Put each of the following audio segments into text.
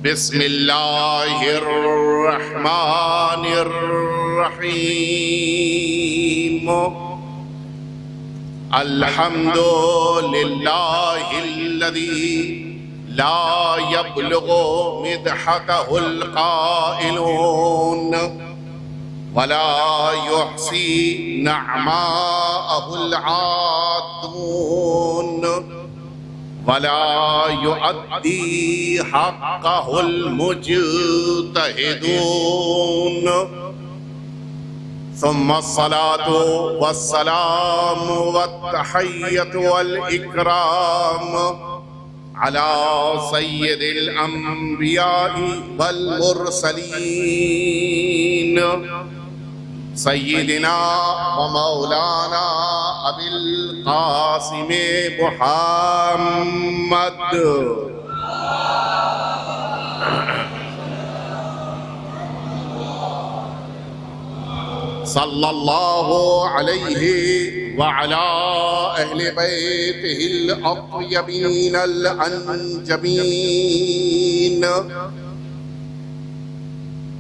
बिस्मिल्लाहिर्रहमानिर्रहीम। अल्हम्दुलिल्लाहिल्लज़ी ला यब्लुगु मिदहतहुल क़ाइलून वला युहसी नअमाअहुल आदून वला युअद्दी हक़्क़हुल मुज्तहिदून। सुम्मस्सलातु वस्सलामु वत्तहिय्यतु वल इकराम अला सय्यिदिल अंबिया'i वल मुरसलीन सय्यिदिना व मौलाना अबिल क़ासिम मुहम्मद सल्लल्लाहु अलैहि व अला अहले बैतिहिल अत्यबीनल अंजमीन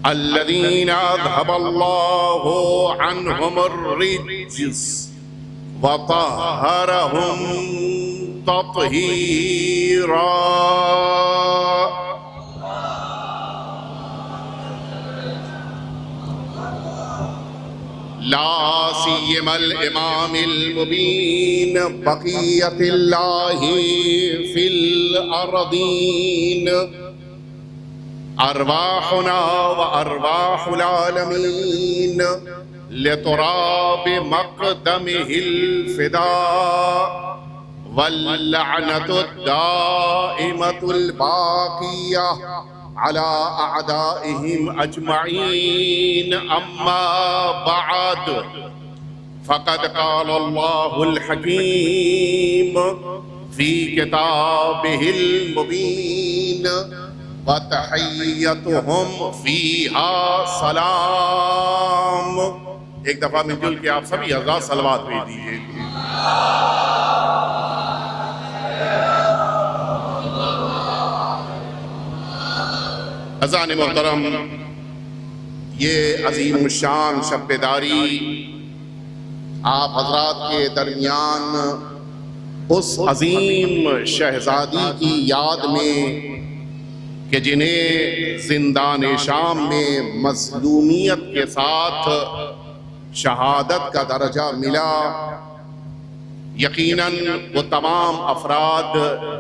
अल्लज़ीना अज़हबल्लाहु अन्हुमुर रिज्स व तह्हरहुम तत्हीरा। ला सियमल इमामिल मुबीन बक़ियतिल्लाहि फिल अर्दीन अरवाहुना व अरवाहुल आलमीन लितुराब मक़दमिहिल फ़िदा वल लअनतुद दाइमतुल बाक़िया अला अअदाइहिम अजमईन। अम्मा बअद फ़क़द क़ाल अल्लाहुल हकीम फ़ी किताबिहिल मुबीन व तहिय्यतुहुम फ़ीहा सलाम। एक दफा मिलजुल के आप सभी हज़रात सलवात भेज दीजिए। अज़ान मोहतरम, ये अजीम शान शब्बेदारी आप हजरात के दरमियान उस अजीम शहजादी की याद में कि जिन्हें जिंदान शाम में मज़लूमियत के साथ शहादत का दर्जा मिला, यकीनन वो तमाम अफराद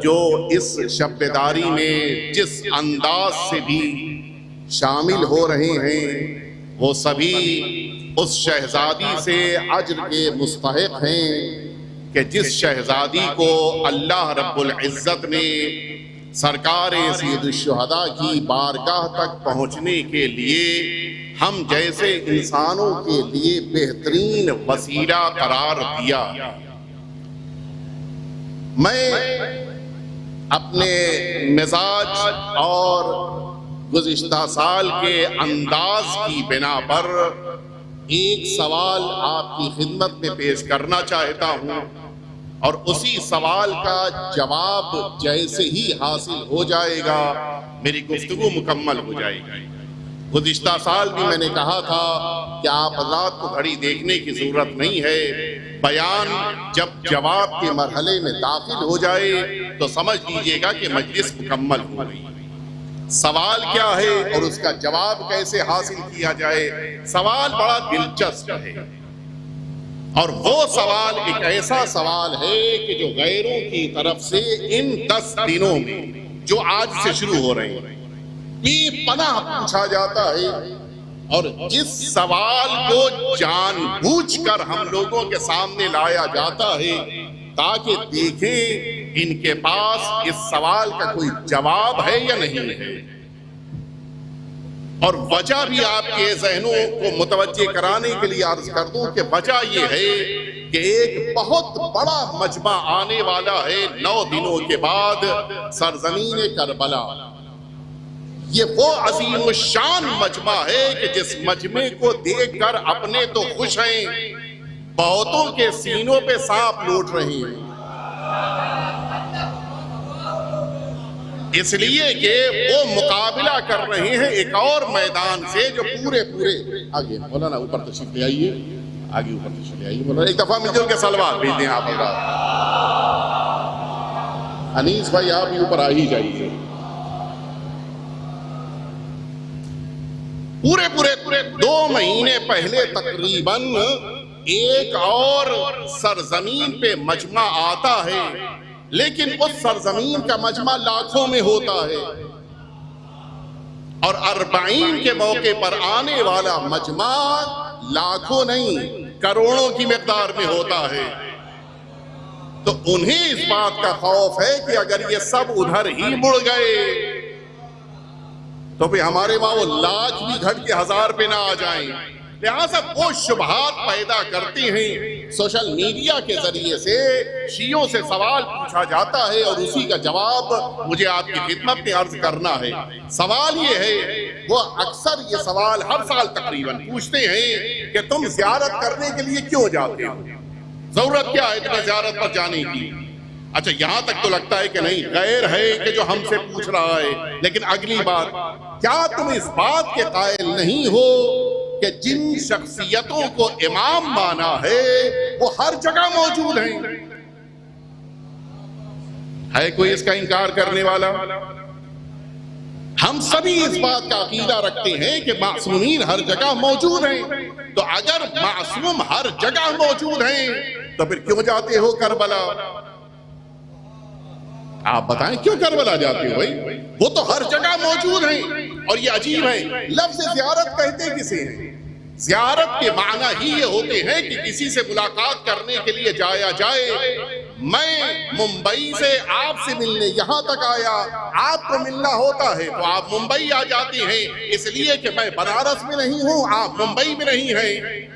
जो इस शब्बेदारी में जिस अंदाज से भी शामिल हो रहे हैं वो सभी उस शहजादी से अज्र के मुस्तहिक हैं कि जिस शहजादी को अल्लाह रब्बुल इज़्ज़त ने सरकार सय्यदुश्शुहदा की बारगाह तक पहुँचने के लिए हम जैसे इंसानों के लिए बेहतरीन वसीला करार दिया। मैं अपने मिजाज और गुज़िश्ता साल के अंदाज की बिना पर एक सवाल आपकी खिदमत में पेश करना चाहता हूँ और उसी सवाल का जवाब जैसे ही हासिल हो जाएगा मेरी गुफ्तगू मुकम्मल हो जाएगी। गुज़िश्ता साल भी मैंने कहा था कि आप हज़रात को घड़ी देखने की जरूरत नहीं है, बयान जब जवाब के मरहले में दाखिल हो जाए तो समझ लीजिएगा कि मजलिस मुकम्मल हो गई। सवाल क्या है और उसका जवाब कैसे हासिल किया जाए, सवाल बड़ा दिलचस्प है और वो सवाल एक ऐसा सवाल है कि जो गैरों की तरफ से इन 10 दिनों में जो आज से शुरू हो रहे हैं बेपनाह पूछा जाता है और जिस सवाल को जानबूझकर हम लोगों के सामने लाया जाता है ताकि देखें इनके पास इस सवाल का कोई जवाब है या नहीं है। और वजह भी आपके ज़हनों को मुतवज्जे कराने के लिए अर्ज कर दूं कि वजह यह है कि एक बहुत बड़ा मजमा आने वाला है 9 दिनों के बाद सरजमीन करबला। ये वो अजीम शान मजमा है कि जिस मजमे को देखकर अपने तो खुश हैं, बहुतों के सीनों पे सांप लौट रहे हैं। इसलिए कि वो मुकाबला कर रहे हैं एक और मैदान से जो पूरे पूरे आगे मौलाना ऊपर तशरीफ ले आइए, आगे ऊपर तशरीफ ले आइए मौलाना, एक दफा मिलजुल के सलवात भेज दें आप। अनीस भाई आप भी ऊपर आ ही जाइए। पूरे पूरे पूरे 2 महीने पहले तकरीबन एक और सरजमीन पे मजमा आता है, लेकिन उस सरजमीन का मजमा लाखों में होता है और 40 के मौके पर आने वाला मजमा लाखों नहीं करोड़ों की मिकदार में होता है। तो उन्हें इस बात का खौफ है कि अगर ये सब उधर ही मुड़ गए तो फिर हमारे वहां वो लाख भी घट के 1000 पे ना आ जाएं। लिहाजा वो शुबहात पैदा करते हैं। सोशल मीडिया के जरिए से शियों से सवाल पूछा जाता है और उसी का जवाब मुझे आपकी खिदमत में अर्ज करना है। सवाल ये है, वो अक्सर ये सवाल हर साल तकरीबन पूछते हैं कि तुम ज़ियारत करने के लिए क्यों जाते हो, जरूरत क्या है तुम्हें ज़ियारत पर जाने की। अच्छा, यहां तक तो लगता है कि नहीं, गैर है कि जो हमसे पूछ रहा है। लेकिन अगली बात, क्या तुम इस बात के कायल नहीं हो कि जिन शख्सियतों को इमाम माना है वो हर जगह मौजूद हैं? है कोई इसका इनकार करने वाला? हम सभी इस बात का अकीदा रखते हैं कि मासूमीन हर जगह मौजूद हैं। तो अगर मासूम हर जगह मौजूद हैं तो फिर क्यों जाते हो करबला? आप बताएं क्यों करबला जाते हो भाई? वो तो हर जगह मौजूद हैं। और ये अजीब है, लफ्ज़ ज़ियारत कहते किसे हैं? ज़ियारत के माना ही ये होते हैं कि किसी से मुलाकात करने के लिए जाया जाए। मैं मुंबई से आपसे मिलने यहां तक आया, आपको मिलना होता है तो आप मुंबई आ जाते हैं, इसलिए कि मैं बनारस में नहीं हूं, आप मुंबई में नहीं हैं।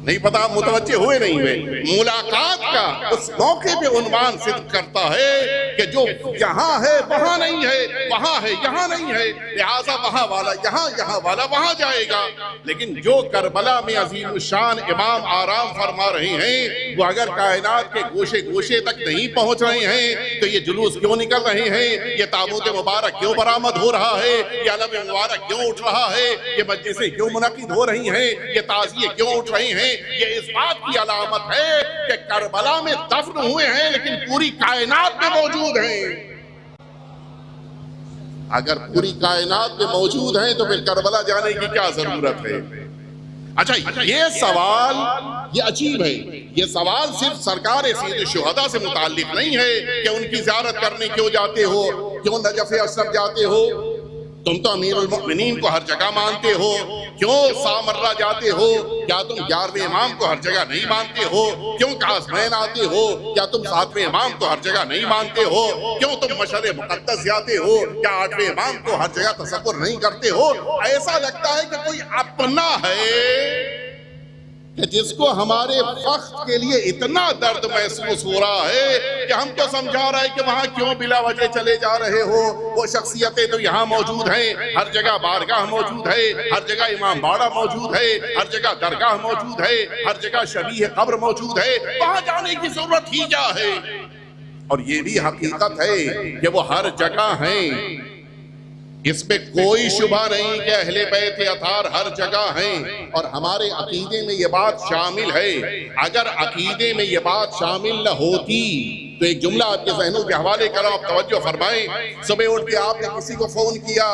नहीं पता, मुतवज्जे हुए नहीं हुए। मुलाकात का उस मौके पे उन्वान सिद्ध करता है कि जो यहाँ है वहां नहीं है, वहां है यहाँ नहीं है, लिहाजा वहां वाला यहाँ, यहाँ वाला वहां जाएगा। लेकिन जो करबला में अजीम शान इमाम आराम फरमा रहे हैं, वो अगर कायनात के गोशे गोशे तक नहीं पहुंच रहे हैं तो ये जुलूस क्यों निकल रहे हैं? ये ताबूत मुबारक क्यों बरामद हो रहा है? ये अलम मुबारक क्यों उठ रहा है? ये मजलिसें क्यों मुनक़िद हो रही हैं? ये ताज़िये क्यों उठ रहे हैं? ये इस बात की अलामत है कि करबला में दफन हुए हैं लेकिन पूरी कायनात में मौजूद हैं। अगर पूरी कायनात में मौजूद हैं तो फिर करबला जाने की क्या जरूरत है? अच्छा, ये सवाल ये अजीब है। ये सवाल सिर्फ सरकार सैयद शुहदा से मुताल्लिक नहीं है कि उनकी ज़ियारत करने क्यों जाते हो, क्यों नजफ़ अशरफ जाते हो। तुम तो अमीरुल मोमिनीन को हर जगह मानते हो, क्यों सामर्रा जाते हो? क्या तुम 11वें इमाम को हर जगह नहीं मानते हो? क्यों काज़मैन आते हो? क्या तुम 7वें इमाम को हर जगह नहीं मानते हो? क्यों तुम मशर मुक़द्दस जाते हो? क्या 8वें इमाम को हर जगह तसव्वुर नहीं करते हो? ऐसा लगता है कि कोई अपना है कि जिसको हमारे फख्र के लिए इतना दर्द महसूस हो रहा है कि हमको समझा रहा है कि वहां क्यों बिला वजह चले जा रहे हो। वो शख्सियतें तो यहाँ मौजूद हैं, हर जगह बारगाह मौजूद है, हर जगह इमाम बाड़ा मौजूद है, हर जगह दरगाह मौजूद है, हर जगह शबीह कब्र मौजूद है, वहां जाने की जरूरत ही क्या है? और ये भी हकीकत है कि वो हर जगह हैं, इसमें कोई शुबा नहीं कि अहले बैत अतार हर जगह हैं। और हमारे अकीदे में ये बात शामिल है। अगर अकीदे में ये बात शामिल न होती तो एक जुमला आपके ज़हनों के हवाले करो, आप तवज्जो फरमाएं। सुबह उठ के आपने किसी को फोन किया,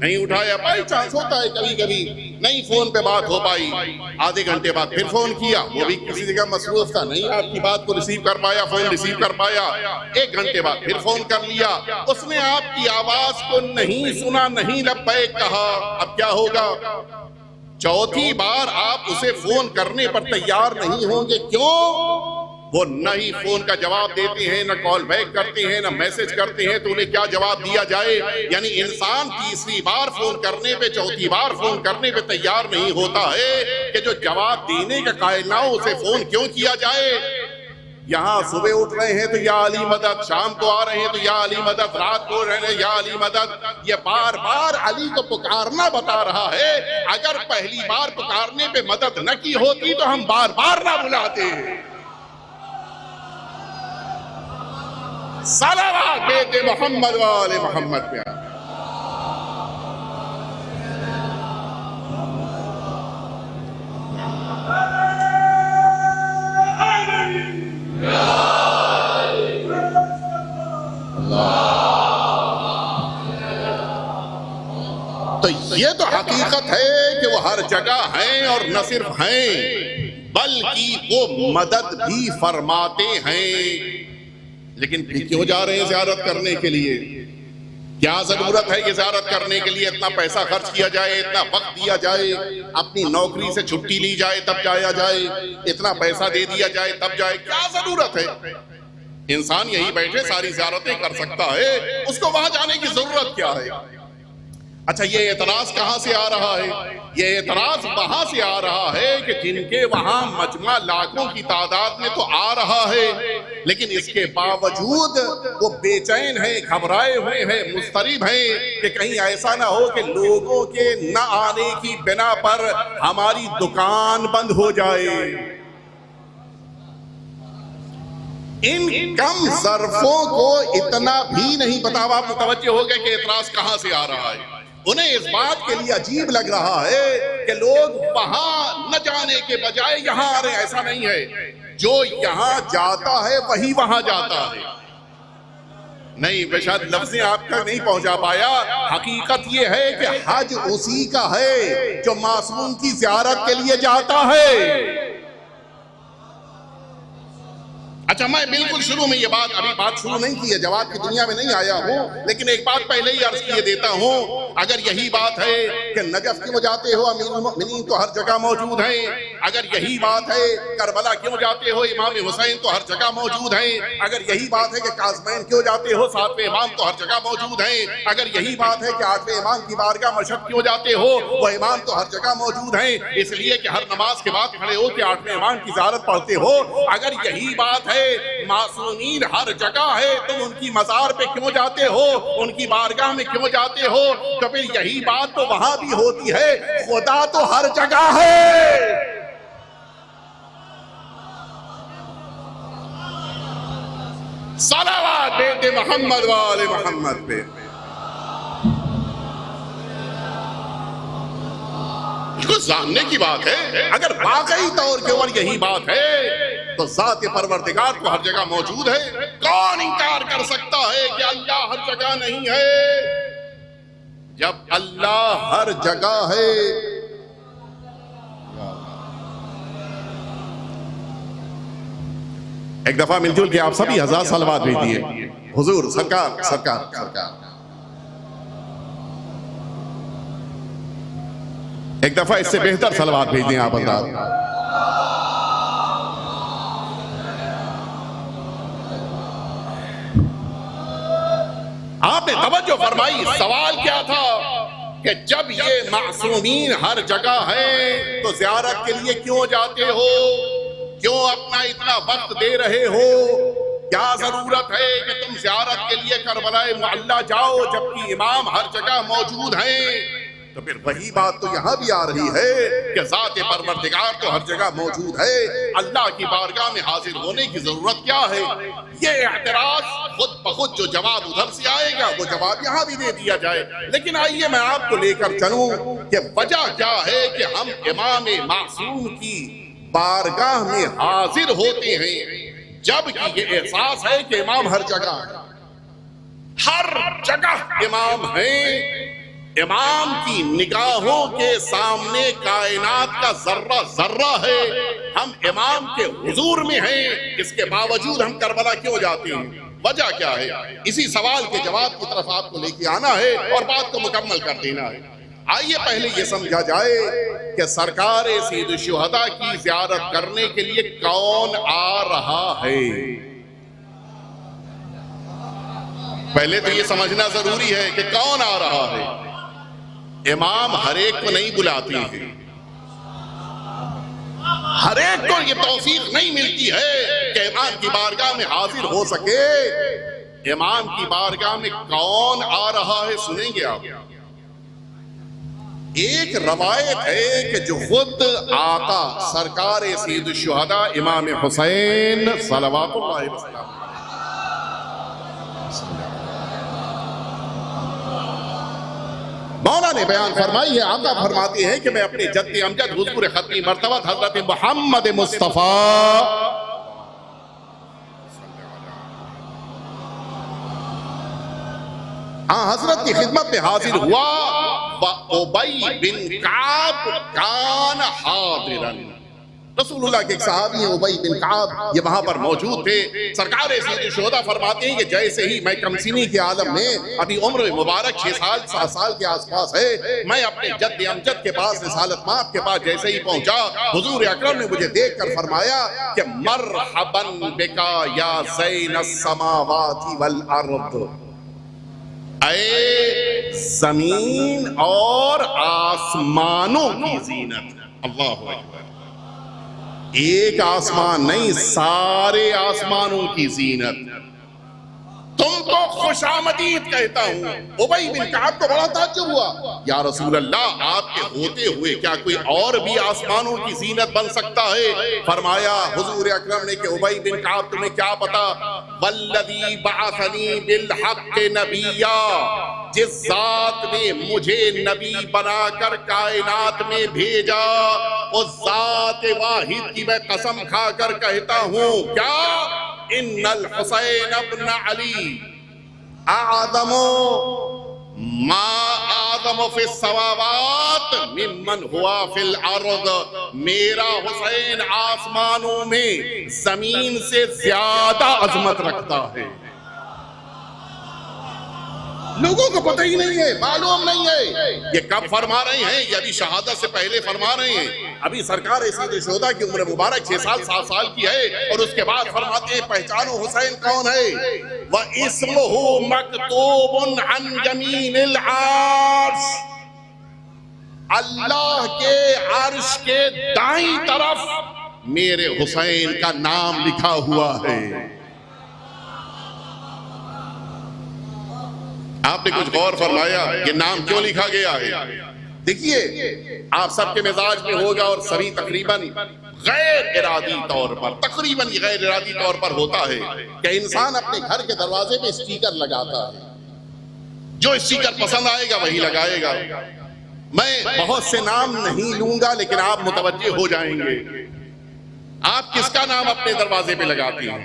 नहीं उठाया, बाई चांस होता है कभी कभी, नहीं फोन पे बात हो पाई। आधे घंटे बाद फिर फोन किया, वो भी किसी जगह मसरूफ था, नहीं आपकी बात को रिसीव कर पाया, फोन रिसीव कर पाया। 1 घंटे बाद फिर फोन कर लिया, उसने आपकी आवाज को नहीं सुना, नहीं लब्बैक कहा। अब क्या होगा? चौथी बार आप उसे फोन करने पर तैयार नहीं होंगे। क्यों? वो न ही फोन का जवाब देते हैं, न कॉल बैक करते हैं, न मैसेज करते हैं। तो उन्हें क्या जवाब दिया जाए? यानी इंसान तीसरी बार फोन करने पे, चौथी बार फोन करने पे तैयार नहीं होता है कि जो जवाब देने का कायल ना हो उसे फोन क्यों किया जाए? यहाँ सुबह उठ रहे हैं तो या अली मदद, शाम को आ रहे हैं तो या अली मदद, रात को रह रहे हैं या अली मदद। ये बार बार अली को पुकारना बता रहा है। अगर पहली बार पुकारने पे मदद न की होती तो हम बार बार ना बुलाते। सलावत बेटे मोहम्मद वाले मोहम्मद पे। तो ये तो हकीकत है कि वो हर जगह हैं और न सिर्फ हैं बल्कि वो मदद भी फरमाते हैं। लेकिन फिर क्यों जा रहे हैं ज़ियारत करने के लिए? क्या जरूरत है कि ज़ियारत करने के लिए इतना पैसा खर्च किया जाए, इतना वक्त दिया जाए, अपनी नौकरी से छुट्टी ली जाए तब जाया जाए, इतना पैसा दे दिया जाए तब जाए? क्या जरूरत है? इंसान यही बैठे सारी ज़ियारतें कर सकता है, उसको वहां जाने की जरूरत क्या है? अच्छा, ये एतराज कहां से आ रहा है? ये एतराज वहां से आ रहा है कि जिनके वहां मजमा लाखों की तादाद में तो आ रहा है, लेकिन इसके बावजूद वो बेचैन है, घबराए हुए हैं, मुस्तरिब हैं कि कहीं ऐसा ना हो कि लोगों के न आने की बिना पर हमारी दुकान बंद हो जाए। इन कम ज़र्फों को इतना भी नहीं पता। आप मुतवज्जे हो गए कि एतराज कहां से आ रहा है। उन्हें इस बात के लिए अजीब लग रहा है कि लोग वहां न जाने के बजाय यहां आ रहे हैं। ऐसा नहीं है, जो यहां जाता है वही वहां जाता है। नहीं, बेशक लफ्ज़ें आपका नहीं पहुंचा पाया। हकीकत ये है कि हज उसी का है जो मासूम की ज़ियारत के लिए जाता है। अच्छा, मैं बिल्कुल शुरू में ये बात, अभी बात शुरू नहीं की है, जवाब की दुनिया में नहीं आया हूँ, लेकिन एक बात पहले ही अर्ज किए देता हूँ। अगर यही बात है कि नजफ क्यों जाते हो, अमीरुल मोमिनीन तो हर जगह मौजूद हैं। अगर यही बात है करबला क्यों जाते हो, इमाम हुसैन तो हर जगह मौजूद हैं। अगर यही बात है कि काज़मैन क्यों जाते हो, सातवें इमाम तो हर जगह मौजूद हैं। अगर यही बात है कि आठवें इमाम की बारगाह मशहद क्यों जाते हो, वो इमाम तो हर जगह मौजूद हैं, इसलिए कि हर नमाज के बाद खड़े हो के आठवें इमाम की ज़ियारत पढ़ते हो। अगर यही बात है मासूमीन हर जगह है, तुम उनकी मज़ार पे क्यों जाते हो, उनकी बारगाह में क्यों जाते हो? तो फिर यही बात तो वहां भी होती है, खुदा तो हर जगह है। सलावत बेटे मोहम्मद वाले मोहम्मद पे। कुछ जानने की बात है। अगर वाकई तौर के ऊपर यही बात है तो ज़ात परवरदिगार तो हर जगह मौजूद है। कौन इंकार कर सकता है कि अल्लाह हर जगह नहीं है? जब अल्लाह हर जगह है, एक दफा मिलजुल के आप सभी 1000 सलवात भेज दिए। हुजूर सरकार सरकार सरकार, एक दफा इससे बेहतर सलवात भेज दें आप अंदाज। आपने तवज्जो फरमाई, सवाल क्या था कि जब ये मासूमीन हर जगह है तो ज़ियारत के लिए क्यों जाते हो, क्यों अपना इतना वक्त दे रहे हो? क्या जरूरत है कि तुम ज़ियारत के लिए करबलाए मुअल्ला जाओ जबकि इमाम हर जगह मौजूद हैं? तो फिर वही बात तो यहाँ भी आ रही है कि ज़ात परवरदिगार तो हर जगह मौजूद है, अल्लाह की बारगाह में हाजिर होने की जरूरत क्या है? ये एतराज खुद ब खुद जो जवाब उधर से आएगा वो जवाब यहाँ भी दे दिया जाए। लेकिन आइए मैं आपको लेकर चलूं कि वजह क्या है कि हम इमाम मासूम की बारगाह में हाजिर होते हैं जबकि ये एहसास है कि इमाम हर जगह इमाम है। इमाम की निगाहों के सामने कायनात का जर्रा जर्रा है, हम इमाम के हुजूर में हैं, इसके बावजूद हम करबला क्यों जाते हैं? वजह क्या है? इसी सवाल के जवाब की तरफ आपको लेके आना है और बात को मुकम्मल कर देना है। आइए पहले ये समझा जाए कि सरकार सैयद शुहदा की ज़ियारत करने के लिए कौन आ रहा है। पहले तो ये समझना जरूरी है कि कौन आ रहा है। इमाम हर एक को नहीं बुलाते हैं, हर एक को ये तौफीक नहीं मिलती है कि इमाम की बारगाह में हाजिर हो सके। इमाम की बारगाह में कौन आ रहा है सुनेंगे आप। एक रवायत है कि जो खुद आका सरकार सैयद शुहदा इमाम हुसैन सल्लल्लाहु अलैहि वसल्लम मौला ने बयान फरमाई है, आका फरमाते हैं कि मैं अपने जद्द अमजद हुजूर खत्मी मर्तबत हजरत मोहम्मद मुस्तफा हजरत की खिदमत में हाजिर हुआ। उबई बिन काब कान हादिरन, रसूलुल्लाह के एक सहाबी हैं उबई बिन काब, ये वहां पर मौजूद थे। सरकार शुहदा फरमाते हैं कि जैसे ही मैं कमसिनी के आलम में, अभी उम्र मुबारक 6 साल 7 साल के आसपास है, मैं अपने जद्द अमजद के पास रिसालत माप के पास जैसे ही पहुंचा, हुजूर अकरम ने मुझे देखकर फरमाया कि मरहबन बिका या ज़ैनस समावाति वल अर्द, ऐ जमीन और आसमानों की जीनत। अल्लाहु अकबर, एक आसमान नहीं, सारे आसमानों की जीनत। तुमको खुशामदीद कहता हूं। उबई बिन काब को बड़ा ताज्जुब हुआ, या रसूल अल्लाह, आपके होते हुए क्या कोई और भी आसमानों की जीनत बन सकता है? फरमाया हुजूर अकरम ने कि उबई बिन काब, तुम्हें क्या पता, वल्लज़ी बअसनी बिल हक़्क़ नबिय्या, जिस जात ने मुझे नबी बनाकर कायनात में भेजा, उस जात वाहिद की मैं कसम खाकर कहता हूं, क्या इन्नल हुसैन इब्न अली आदमो मा आदम फिस समावात मिम्मन हुआ फिल अर्द, मेरा हुसैन आसमानों में जमीन से ज्यादा अजमत रखता है। लोगों को पता ही नहीं है, मालूम नहीं है ये कब फरमा रहे हैं, ये अभी शहादत से पहले फरमा रहे हैं। अभी सरकार शुहदा की उम्र मुबारक 6 साल 7 साल की है, और उसके बाद फरमाते हैं पहचानो हुसैन कौन है, वह इस्मुहु मकतूबुन अन यमीनिल अर्श, अल्लाह के अर्श के दाईं तरफ मेरे हुसैन का नाम लिखा हुआ है। आपने कुछ गौर फरमाया ये नाम क्यों लिखा गया है? देखिए, आप सबके मिजाज में होगा, और सभी तकरीबन गैर इरादी तौर पर, तकरीबन गैर इरादी तौर पर होता है कि इंसान अपने घर के दरवाजे पे स्टिकर लगाता है, जो स्टिकर पसंद आएगा वही लगाएगा। मैं बहुत से नाम नहीं लूंगा, लेकिन आप मुतवज्जे हो जाएंगे। आप किसका नाम अपने दरवाजे पे लगाती हैं?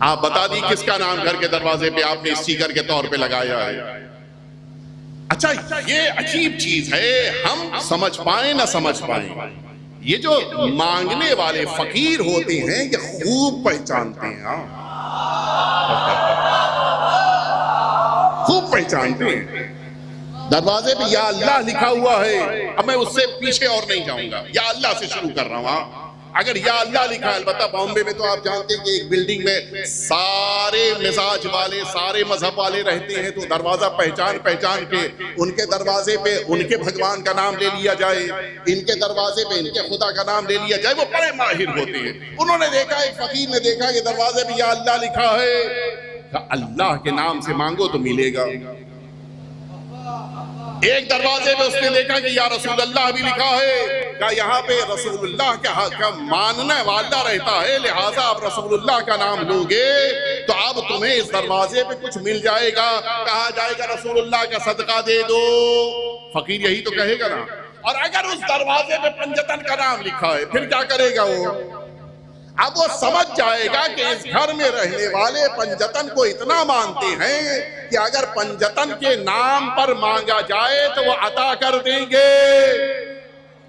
आप बता दी किसका नाम घर के दरवाजे पे आपने स्टिकर के तौर पे लगाया है? अच्छा, ये अजीब चीज है, हम समझ पाए ना समझ पाए, ये जो मांगने वाले फकीर होते हैं ये खूब पहचानते हैं, खूब पहचानते हैं। दरवाजे पे या अल्लाह लिखा हुआ है, अब मैं उससे पीछे और नहीं जाऊंगा, या अल्लाह से शुरू कर रहा हूं। अगर या अल्लाह लिखा है, अलबत्ता बॉम्बे में तो आप जानते हैं कि एक बिल्डिंग में सारे मिजाज वाले, सारे मजहब वाले रहते हैं, तो दरवाजा पहचान पहचान के उनके दरवाजे पे उनके भगवान का नाम ले लिया जाए, इनके दरवाजे पे इनके खुदा का नाम ले लिया जाए। वो बड़े माहिर होते हैं। उन्होंने देखा, एक फकीर ने देखा कि दरवाजे पे या अल्लाह लिखा है, अल्लाह के नाम से मांगो तो मिलेगा। एक दरवाजे पे उसने देखा कि या रसूल अल्लाह भी लिखा है, क्या यहाँ पे रसूलुल्लाह का मानने वाला रहता है, लिहाजा आप रसूलुल्लाह का नाम लोगे तो अब तुम्हें इस दरवाजे पे कुछ मिल जाएगा। कहा जाएगा रसूलुल्लाह का सदका दे दो, फकीर यही तो कहेगा ना। और अगर उस दरवाजे पे पंजतन का नाम लिखा है, फिर क्या करेगा वो? अब वो समझ जाएगा कि इस घर में रहने वाले पंजतन को इतना मानते हैं कि अगर पंजतन के नाम पर मांगा जाए तो वो अता कर देंगे।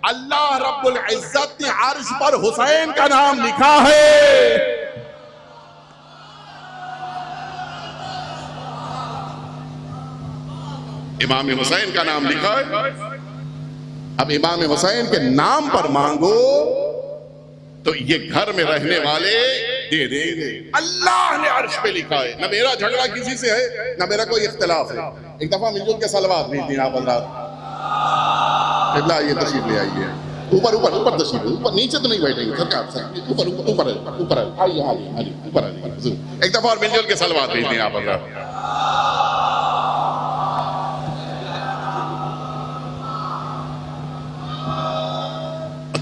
अल्लाह रब्बुल इज्जत ने अर्श पर हुसैन का नाम लिखा है। इमाम हुसैन का नाम लिखा है। अब इमाम हुसैन के नाम पर मांगो तो ये घर में रहने वाले दे देंगे। अल्लाह ने अर्श पे लिखा है। ना मेरा झगड़ा किसी से है, ना मेरा कोई इख्तिलाफ है। एक दफा मिलजुल के सलवात भेज दी आप हज़रात, ये तशरीफ ले आइए। ऊपर ऊपर ऊपर तशरीफ, ऊपर नीचे तो नहीं बैठेंगे सरकार, ऊपर ऊपर ऊपर ऊपर आइए आइए ऊपर आइए। एक दफा और मिलजुल के सलवात भेज दी आप हज़रात।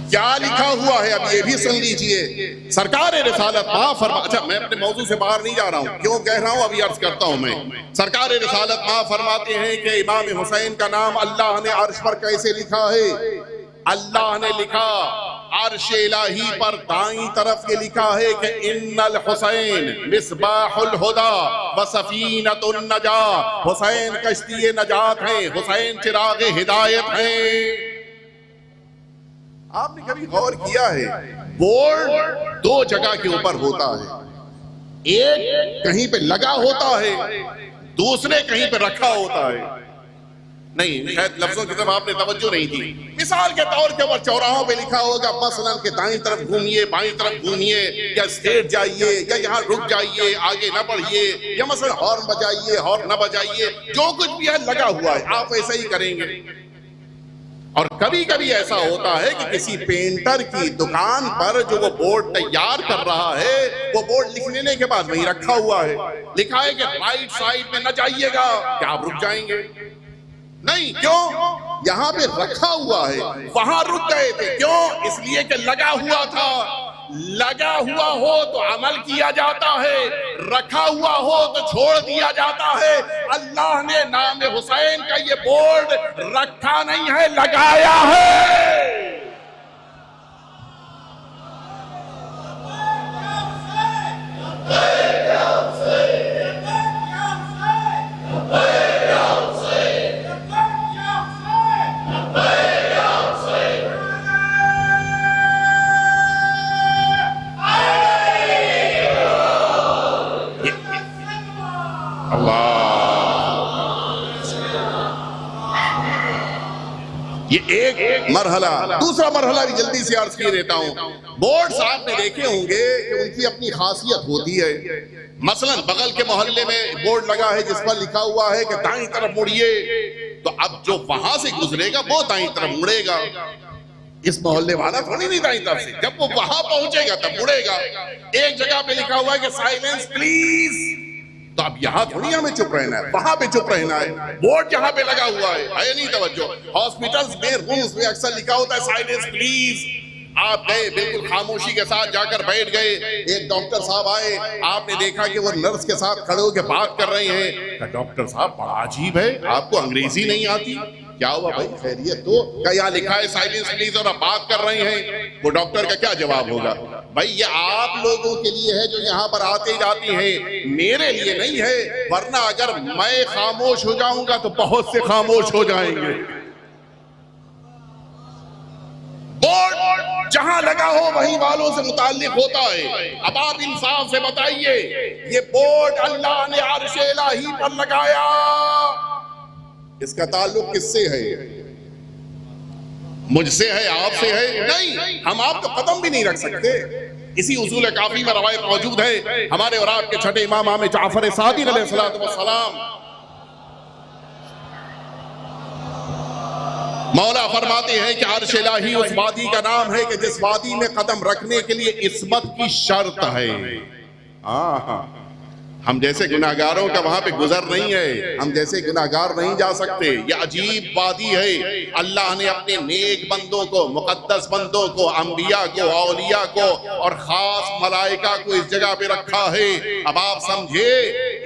क्या लिखा हुआ है अब ये भी सुन लीजिए। सरकार रिसालत मां फरमा, अच्छा मैं अपने मौजू से बाहर नहीं जा रहा हूं, क्यों कह रहा हूं अभी अर्ज करता हूं मैं। सरकार रिसालत मां फरमाते हैं कि इमाम हुसैन का नाम अल्लाह ने अर्श पर कैसे लिखा है। अल्लाह ने लिखा अर्श इलाही पर दाईं तरफ ये लिखा है कि इन्नल हुसैन मिसबाहुल हुदा व सफीनतुन नजा, हुसैन कश्ती नजात है, हुसैन चिराग हिदायत है। आपने कभी गौर किया है बोर्ड दो जगह के ऊपर होता है, एक कहीं पे लगा होता है, दूसरे कहीं पे रखा होता है। नहीं, शायद लफ्जों की तरफ आपने तवज्जो नहीं दी। मिसाल के तौर के ऊपर चौराहों पे लिखा होगा मसलन के दाईं तरफ घूमिए, बाईं तरफ घूमिए, या स्ट्रेट जाइए, या यहाँ रुक जाइए, आगे न बढ़िए, या मसलन हॉर्न बजाइए, हॉर्न न बजाइए, जो कुछ भी है लगा हुआ है, आप ऐसा ही करेंगे। और कभी कभी ऐसा होता है कि किसी पेंटर की दुकान पर जो वो बोर्ड तैयार कर रहा है, वो बोर्ड लिख लेने के बाद वहीं रखा हुआ है, लिखा है कि राइट साइड में न जाइएगा, क्या आप रुक जाएंगे? नहीं, क्यों? यहां पे रखा हुआ है, वहां रुक गए थे, क्यों? इसलिए कि लगा हुआ था। लगा हुआ हो तो अमल किया जाता है, रखा हुआ हो तो छोड़ दिया जाता है। अल्लाह ने नाम हुसैन का ये बोर्ड रखा नहीं है, लगाया है। ये एक मरहला। दूसरा मरहला भी जल्दी से अर्ज किए देता हूं। बोर्ड साहब ने देखे होंगे कि उनकी अपनी खासियत होती है। मसलन बगल के मोहल्ले में बोर्ड लगा है जिस पर लिखा हुआ है कि दाईं तरफ मुड़िए, तो अब जो वहां से गुजरेगा वो दाईं तरफ मुड़ेगा। इस मोहल्ले वाला थोड़ी नहीं दाईं तरफ से, जब वो वहां पहुंचेगा तब मुड़ेगा। एक जगह पे लिखा हुआ है कि साइलेंस प्लीज, तो अब यहाँ थोड़ी हमें चुप रहना है, वहां पे चुप रहना है। बोर्ड जहां पे लगा हुआ है नहीं तवज्जो। हॉस्पिटल्स में रूम्स में अक्सर लिखा होता है साइलेंस प्लीज। आप गए, बिल्कुल खामोशी के साथ जाकर बैठ गए, एक डॉक्टर साहब आए, आपने देखा कि वो नर्स के साथ खड़े होकर बात कर रहे हैं। डॉक्टर साहब बड़ा अजीब है, आपको अंग्रेजी नहीं आती? क्या हुआ भाई, खैरियत? तो क्या यहाँ लिखा है साइलेंस प्लीज और आप बात कर रहे हैं? वो डॉक्टर का क्या जवाब होगा? भाई ये आप लोगों के लिए है जो यहाँ पर आते जाते हैं, मेरे लिए नहीं है, वरना अगर मैं खामोश हो जाऊंगा तो बहुत से खामोश हो जाएंगे। बोर्ड जहां लगा हो वहीं वालों से मुताल्लिक होता है। अब आप इंसाफ से बताइए, ये बोर्ड अल्लाह ने अर्श इलाही पर लगाया, इसका ताल्लुक किससे है? मुझसे है, आपसे है? नहीं, हम आप तो कदम भी नहीं रख सकते। इसी उसूल काफी में रवायत मौजूद है, हमारे और आपके छठे इमाम आम जाफर सादिक अलैहिस्सलातु वस्सलाम, मौला फरमाते हैं कि अर्श इलाही उस वादी का नाम है कि जिस वादी में कदम रखने के लिए इस्मत की शर्त है। हम जैसे गुनाहगारों का वहां पे गुजर नहीं है, हम जैसे गुनाहगार नहीं जा सकते। ये अजीब वादी है। अल्लाह ने अपने नेक बंदों को, मुकद्दस बंदों को, अंबिया को, औलिया को और खास मलाइका को इस जगह पे रखा है। अब आप समझे,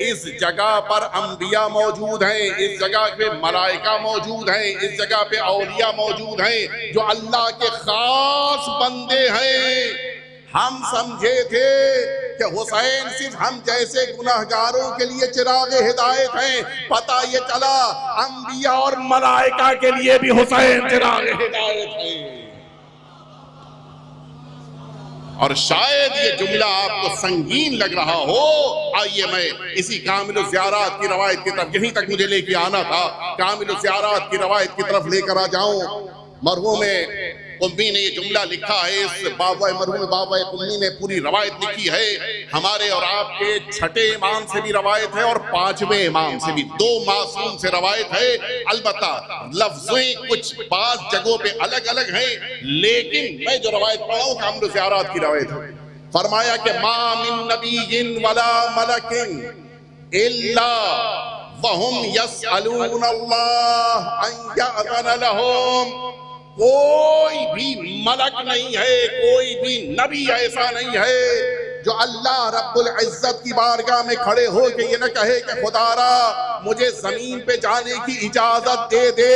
इस जगह पर अंबिया मौजूद हैं, इस जगह पे मलाइका मौजूद हैं, इस जगह पे औलिया मौजूद हैं जो अल्लाह के खास बंदे हैं। हम समझे थे कि हुसैन सिर्फ हम जैसे गुनाहगारों के लिए चिराग हिदायत हैं, पता ये चला अंबिया और मलाइका के लिए भी हुसैन चिराग हिदायत है। और शायद ये जुमला आपको संगीन लग रहा हो, आइए मैं इसी कामिल ज़ियारात की रवायत की तरफ, यहीं तक मुझे लेके आना था, कामिल ज़ियारात की रवायत की तरफ लेकर आ जाऊं। मरहूम कुम्मी ने ये जुमला लिखा है, इस मरहूम बाबा कुम्मी ने पूरी रवायत लिखी है। हमारे और आपके छठे इमाम से भी रवायत है और पांचवें इमाम से भी, दो मासूम से रवायत है। अलबत्ता लफ्ज़ें कुछ बात जगहों पे अलग अलग हैं, लेकिन मैं जो रवायत पढ़ा हूं कामिल ज़ियारात की रवायत है। फरमाया कि मा मिन नबिय्यिन वला मलकिन इल्ला वहुम यसअलून अल्लाह अन यअज़न लहुम कोई भी मलक नहीं है, कोई भी नबी ऐसा नहीं है जो अल्लाह रब्बुल इज्जत की बारगाह में खड़े हो के ये न कहे कि खुदारा मुझे जमीन पे जाने की इजाजत दे दे।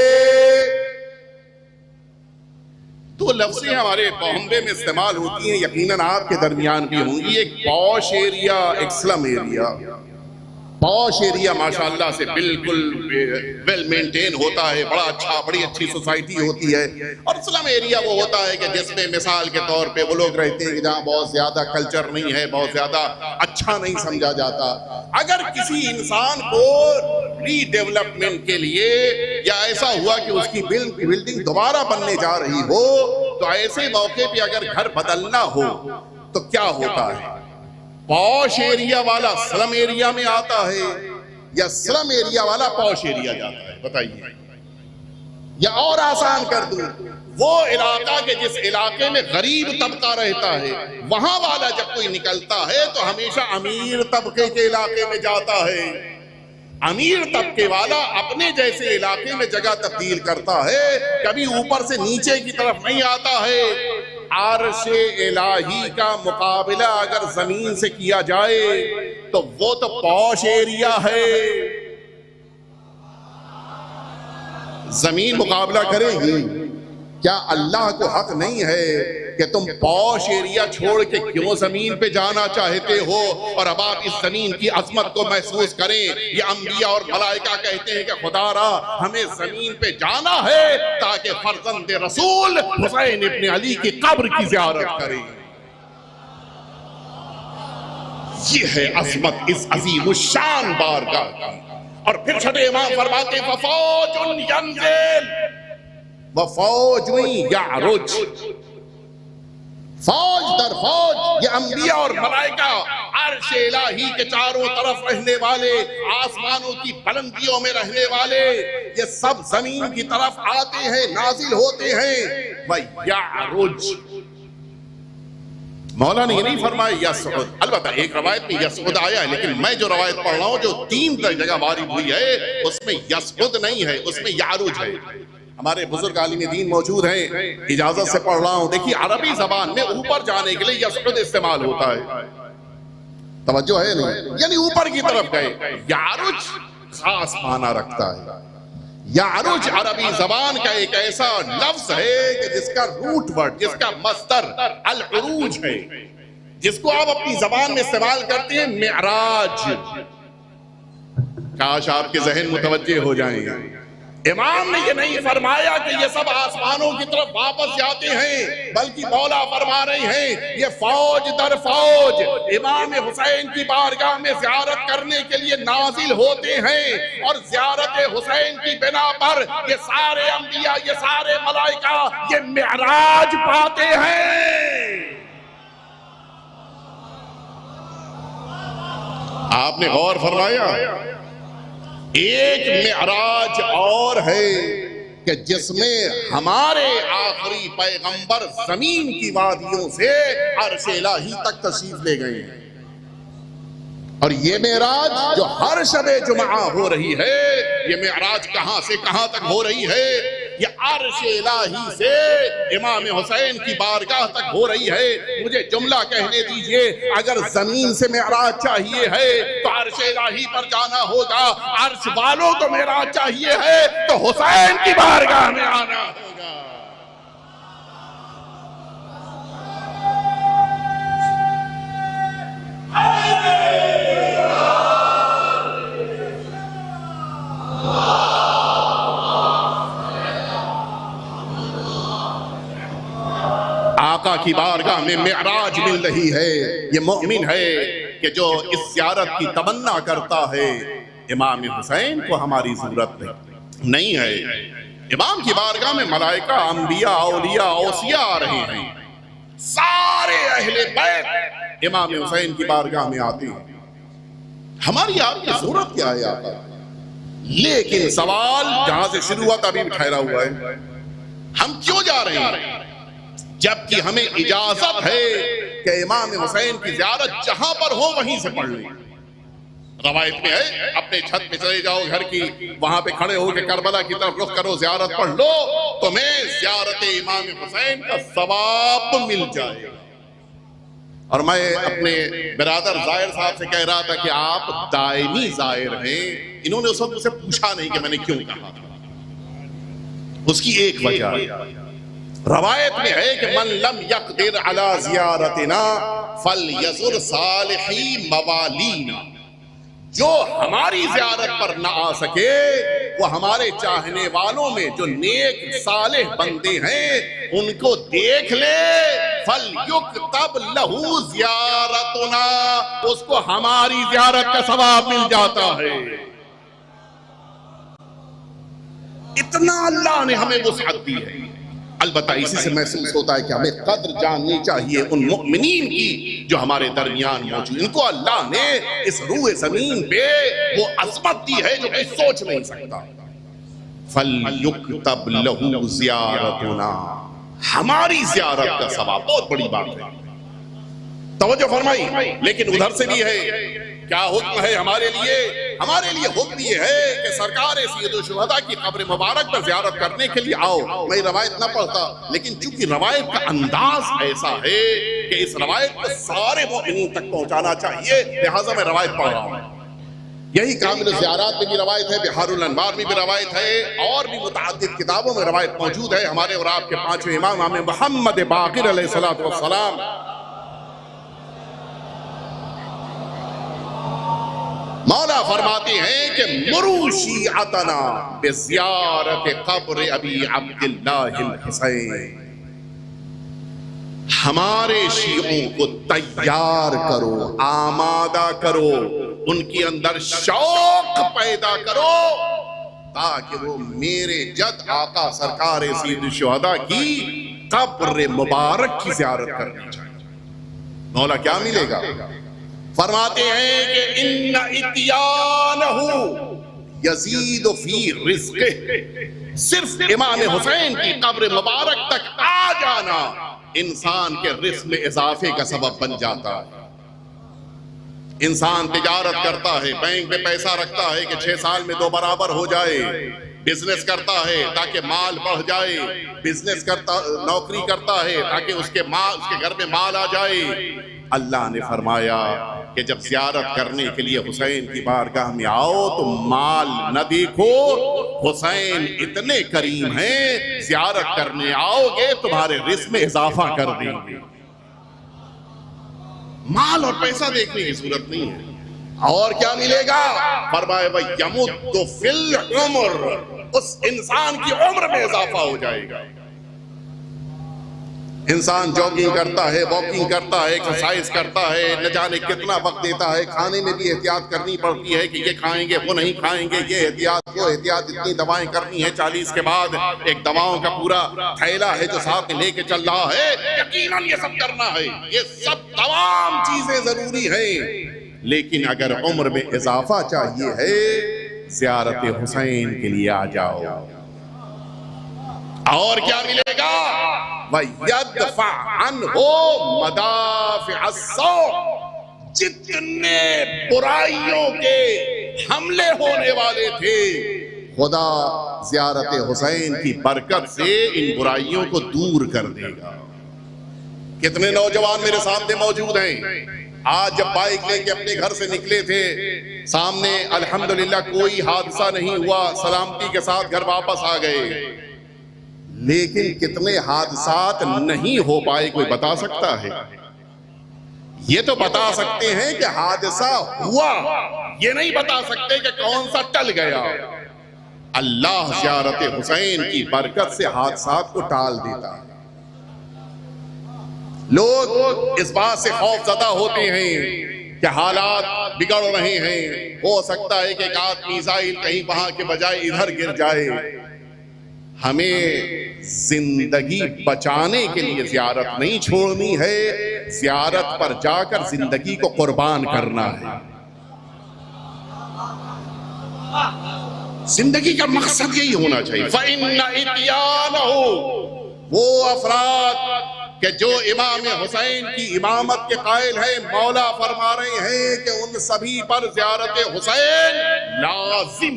तो लफ्ज़ें हमारे बॉम्बे में इस्तेमाल होती हैं, यकीनन आपके दरमियान भी होंगी। एक पॉश एरिया, एक स्लम एरिया। पॉश एरिया माशाअल्लाह से बिल्कुल वेल मेंटेन होता है, बड़ा अच्छा, बड़ी अच्छी सोसाइटी होती है। और स्लम एरिया वो होता है कि जिसमें मिसाल के तौर पे वो लोग रहते हैं कि जहाँ बहुत ज्यादा कल्चर नहीं है, बहुत ज्यादा अच्छा नहीं समझा जाता। अगर किसी इंसान को रीडेवलपमेंट के लिए या ऐसा हुआ कि उसकी बिल्डिंग दोबारा बनने जा रही हो, तो ऐसे मौके पे अगर घर बदलना हो तो क्या होता है? पॉश एरिया वाला स्लम एरिया में आता है या स्लम एरिया वाला पॉश एरिया जाता है? बताइए। या और आसान कर दूं, वो इलाका के जिस इलाके में गरीब तबका रहता है वहां वाला जब कोई निकलता है तो हमेशा अमीर तबके के इलाके में जाता है। अमीर तबके वाला अपने जैसे इलाके में जगह तब्दील करता है, कभी ऊपर से नीचे की तरफ नहीं आता है। अर्शे इलाही का मुकाबला अगर जमीन से किया जाए तो वो तो पॉश एरिया है। जमीन मुकाबला करेगी? क्या अल्लाह को हक नहीं है कि तुम पॉश एरिया छोड़ के क्यों जमीन पे जाना चाहते हो? और अब आप इस जमीन की अजमत को महसूस करें। ये अंबिया और मलाइका कहते हैं कि खुदारा हमें जमीन पे जाना है ताकि फर्जंद रसूल हुसैन इब्न अली की कब्र की ज़ियारत करें। ये है अजमत इस अजीमुश्शान बारगाह की। और फिर छठे इमाम फरमाते वफौजुन यंजिल वफौजुन यारुज, फौज दर फौज ये अंबिया और मलाइका अर्श इलाही के चारों तरफ रहने वाले, आसमानों की बुलंदियों में रहने वाले, ये सब जमीन की तरफ आते हैं, नाजिल होते हैं। वह यारुज, मौला ने ये नहीं फरमाया यसउद। अलबत्ता एक रवायत में यसउद आया है, लेकिन मैं जो रवायत पढ़ रहा हूं जो 3 जगह वारिद हुई है उसमें यसउद नहीं है, उसमें यारुज है। हमारे बुजुर्ग आलिम दीन मौजूद हैं, इजाजत से पढ़ रहा हूं। देखिए अरबी जबान में ऊपर जाने के लिए यसउद इस्तेमाल होता है, तवज्जो है नहीं, यानी ऊपर की तरफ गए। यारुज खास माना रखता है। यारुज अरबी जबान का एक ऐसा लफ्ज है कि जिसका रूट वर्ड, जिसका मस्दर अल उरूज है, जिसको आप अपनी जबान में इस्तेमाल करते हैं मिअराज। काश आपके जहन मुतवज्जे हो जाएंगे। इमाम ने ये नहीं फरमाया कि ये सब आसमानों की तरफ वापस जाते हैं, बल्कि मौला फरमा रहे हैं ये फौज दर फौज इमाम हुसैन की बारगाह में ज़ियारत करने के लिए नाजिल होते हैं। और ज़ियारत हुसैन की बिना पर ये सारे अंबिया, ये सारे मलाइका ये मिअराज पाते हैं। आपने गौर फरमाया, एक मिअराज और है कि जिसमें हमारे आखिरी पैगंबर जमीन की वादियों से अर्श इलाही तक तशरीफ ले गए हैं। और ये मिअराज जो हर शबे जुमा हो रही है, ये मिअराज कहां से कहां तक हो रही है? ये अर्श इलाही से इमाम हुसैन की बारगाह तक हो रही है। मुझे जुमला कहने दीजिए, अगर जमीन से मिअराज चाहिए है तो अर्श इलाही पर जाना होगा। अर्श वालों को मिअराज चाहिए है तो हुसैन की बारगाह में आना होगा। आका की बारगाह में मिअराज मिल रही है। ये मोमिन है कि जो इस ज़ियारत की तमन्ना करता है। इमाम हुसैन को हमारी जरूरत नहीं है। इमाम की बारगाह में मलाइका, अंबिया, औलिया, औसिया आ रहे हैं। सारे अहले बैत इमाम हुसैन की बारगाह में आते हैं। हमारी आपकी जरूरत क्या है आका? लेकिन सवाल जहां से शुरू हुआ था अभी ठहरा हुआ है, हम क्यों जा रहे हैं जबकि हमें इजाजत है कि इमाम हुसैन की ज़ियारत जहां पर हो वहीं से पढ़ लें। रवायत में है अपने छत पे चले जाओ घर की, वहां पे खड़े होकर करबला की तरफ रुख करो, ज़ियारत पढ़ लो तुम्हें ज़ियारत इमाम हुसैन का सवाब मिल जाएगा। और मैं अपने बिरादर जाहिर साहब से कह रहा था कि आप दायमी जाहिर हैं। इन्होंने उस वक्त मुझसे पूछा नहीं कि मैंने क्यों कहा था। उसकी एक वजह रवायत में है कि मन लम यक़दिर अला ज़ियारतिना फलयज़ुर सालिही मवालीना, जो हमारी ज़ियारत पर न आ सके वो हमारे चाहने वालों में जो नेक सालेह बंदे हैं उनको देख ले। फल युक्तब लहू ज़ियारतुना, उसको हमारी ज़ियारत का सवाब मिल जाता है। इतना अल्लाह ने हमें वुसअत दी है। अलबत्ता इसी से महसूस होता है कि हमें कद्र जाननी चाहिए उन मुमिनीन की जो हमारे दरमियान मौजूद। इनको अल्लाह ने इस रूए जमीन पे वो अज़मत दी है जो कोई सोच नहीं सकता। फलयुक्तब लहू ज़ियारतुना, हमारी ज़ियारत का सवाब, बहुत बड़ी बात है, तवज्जो फरमाई। लेकिन उधर से भी है, क्या हुक्म है हमारे लिए? हमारे लिए हुक्म ये है कि सरकार सैयदुल शुहदा की कब्र मुबारक पर ज़ियारत करने के लिए आओ। मैं रवायत ना पढ़ता, लेकिन चूंकि रवायत का अंदाज ऐसा है कि इस रवायत को सारे मोमिनीन तक पहुंचाना चाहिए, लिहाजा मैं रवायत पढ़ रहा हूं। यही कामिल ज़ियारत में भी रवायत है, बिहारुल अनवार में भी रवायत है, और भी मुतअद्दिद किताबों में रवायत मौजूद है। हमारे और आपके पांचवें इमाम मोहम्मद बाक़िर अलैहिस्सलातु वस्सलाम मौला फरमाते हैं कि मुरू शिअतना बिज़ियारत क़ब्र अबी अब्दिल्लाहिल हुसैन, हमारे शियों को तैयार करो, आमादा करो, उनके अंदर शौक पैदा करो, ताकि वो मेरे जद आका सरकार सैयदुल शुहदा की कब्र मुबारक की ज़ियारत करनी चाहिए। मौला क्या मिलेगा? फरमाते हैं कि इन्ना इत्यानहु यज़ीदु फी रिज़्क़िही, सिर्फ इमाम हुसैन की कब्र मुबारक तक आ जाना इंसान के रिज़्क़ में इजाफे का सबब बन जाता है। इंसान तिजारत करता है, बैंक में पैसा रखता है कि 6 साल में 2 बराबर हो जाए, बिजनेस करता है ताकि माल बढ़ जाए, बिजनेस करता, नौकरी करता है ताकि उसके घर में माल आ जाए। अल्लाह ने फरमाया कि जब ज़ियारत करने के लिए हुसैन की बारगाह में आओ तो माल न देखो, हुसैन इतने करीम हैं, ज़ियारत करने आओगे तुम्हारे रिज़्क़ में इजाफा कर देंगे। माल और पैसा देखने की जरूरत नहीं है। और क्या मिलेगा? फरमाया यमुद्दु फिल उम्र, उस इंसान की उम्र में इजाफा हो जाएगा। इंसान जॉगिंग करता है, वॉकिंग करता है, एक्सरसाइज करता है, न जाने कितना वक्त देता है। खाने में भी एहतियात करनी पड़ती है कि ये खाएंगे वो नहीं खाएंगे, ये एहतियात वो एहतियात, इतनी दवाएं करनी है। 40 के बाद एक दवाओं का पूरा थैला है जो साथ में लेके चल रहा है। यकीनन ये सब करना है, ये सब तमाम चीजें जरूरी है, लेकिन अगर उम्र में इजाफा चाहिए है, ज़ियारत हुसैन के लिए आ जाओ। और क्या मिलेगा? वयदफ़अ अन्हु मदाफ़िअ अस्सौ, जितने बुराइयों के हमले होने वाले थे, खुदा ज़ियारत हुसैन की बरकत से इन बुराइयों को दूर कर देगा। कितने नौजवान मेरे सामने मौजूद हैं, आज जब बाइक लेके अपने घर से निकले थे, सामने अल्हम्दुलिल्लाह कोई हादसा नहीं हुआ, सलामती के साथ घर वापस आ गए। लेकिन कितने हादसात नहीं हो पाए कोई बता सकता है? ये तो बता सकते हैं कि हादसा हुआ, ये नहीं बता सकते कि कौन सा टल गया। अल्लाह ज़ियारत हुसैन की बरकत से हादसात को टाल देता है। लोग इस बात से खौफज़दा होते हैं कि हालात बिगड़ रहे हैं, हो सकता है कि एक आध मिसाइल कहीं वहां के बजाय इधर गिर जाए। हमें जिंदगी बचाने के लिए ज़ियारत नहीं छोड़नी है, ज़ियारत पर जाकर जिंदगी को कुर्बान करना है। जिंदगी का मकसद यही होना चाहिए। फ़इन्ना इत्यानहु, वो अफराद कि जो इमाम हुसैन की इमामत के कायल है, मौला फरमा रहे हैं कि उन सभी पर ज़ियारत हुसैन लाजिम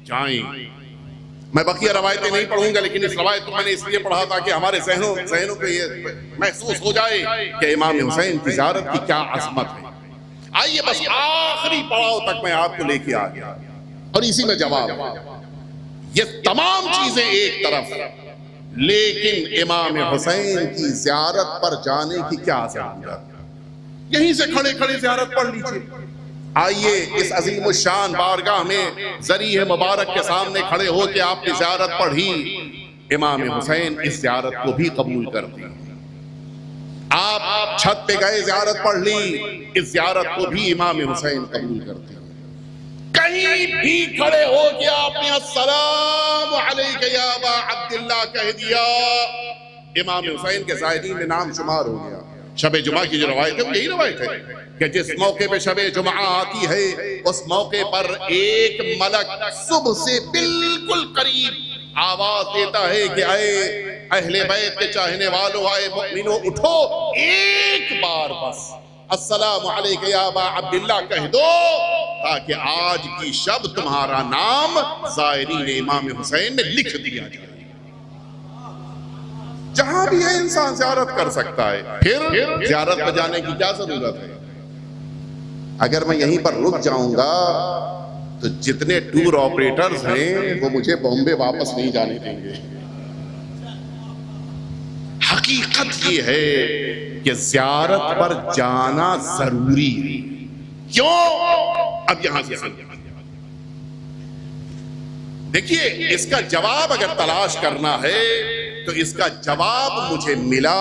जाएं। मैं बकिया रवायतें नहीं पढ़ूंगा, लेकिन इस रवायत को मैंने इसलिए पढ़ा था कि हमारे जहनों को ये महसूस हो जाए कि इमाम हुसैन की ज़ियारत की क्या अज़मत है। आइए बस आखिरी पड़ाव तक मैं आपको लेके आ गया और इसी में जवाब। ये तमाम चीजें एक तरफ, लेकिन इमाम हुसैन की ज़ियारत पर जाने की क्या ज़रूरत? यहीं से खड़े खड़े ज़ियारत पढ़ लीजिए। आइए इस अजीम शान बारगाह में ज़रिए मुबारक के सामने खड़े हो के आपने ज़ियारत पढ़ी, इमाम हुसैन इस ज़ियारत को भी कबूल कर दी। आप छत पे गए, ज़ियारत पढ़ ली, इस ज़ियारत को भी इमाम हुसैन कबूल करते हैं। कहीं भी खड़े हो के आपने अस्सलाम अलैका या अबा अब्दुल्लाह कह दिया, इमाम हुसैन के ज़ायरीन में नाम शुमार हो गया। शबे जुमा की जो रवायत है वो यही रवायत है कि जिस मौके पे शबे जुमा आती है, उस मौके पर एक मलक सुबह से बिल्कुल करीब आवाज देता है कि आए अहले बैत के चाहने वालों, आए मुमिनों, उठो, एक बार बस अस्सलामु अलैका या अबा अब्दुल्लाह कह दो, ताकि आज की शब तुम्हारा नाम ज़ायरीन इमाम हुसैन में लिख दिया जाए। जहां भी है इंसान ज़ियारत कर सकता है, फिर ज़ियारत पर जाने की क्या जरूरत है? अगर मैं यहीं पर रुक जाऊंगा तो जितने टूर ऑपरेटर्स हैं वो मुझे बॉम्बे वापस नहीं जाने देंगे। हकीकत ये है कि ज़ियारत पर जाना जरूरी है। क्यों? अब यहां से देखिए, इसका जवाब अगर तलाश करना है तो इसका जवाब मुझे मिला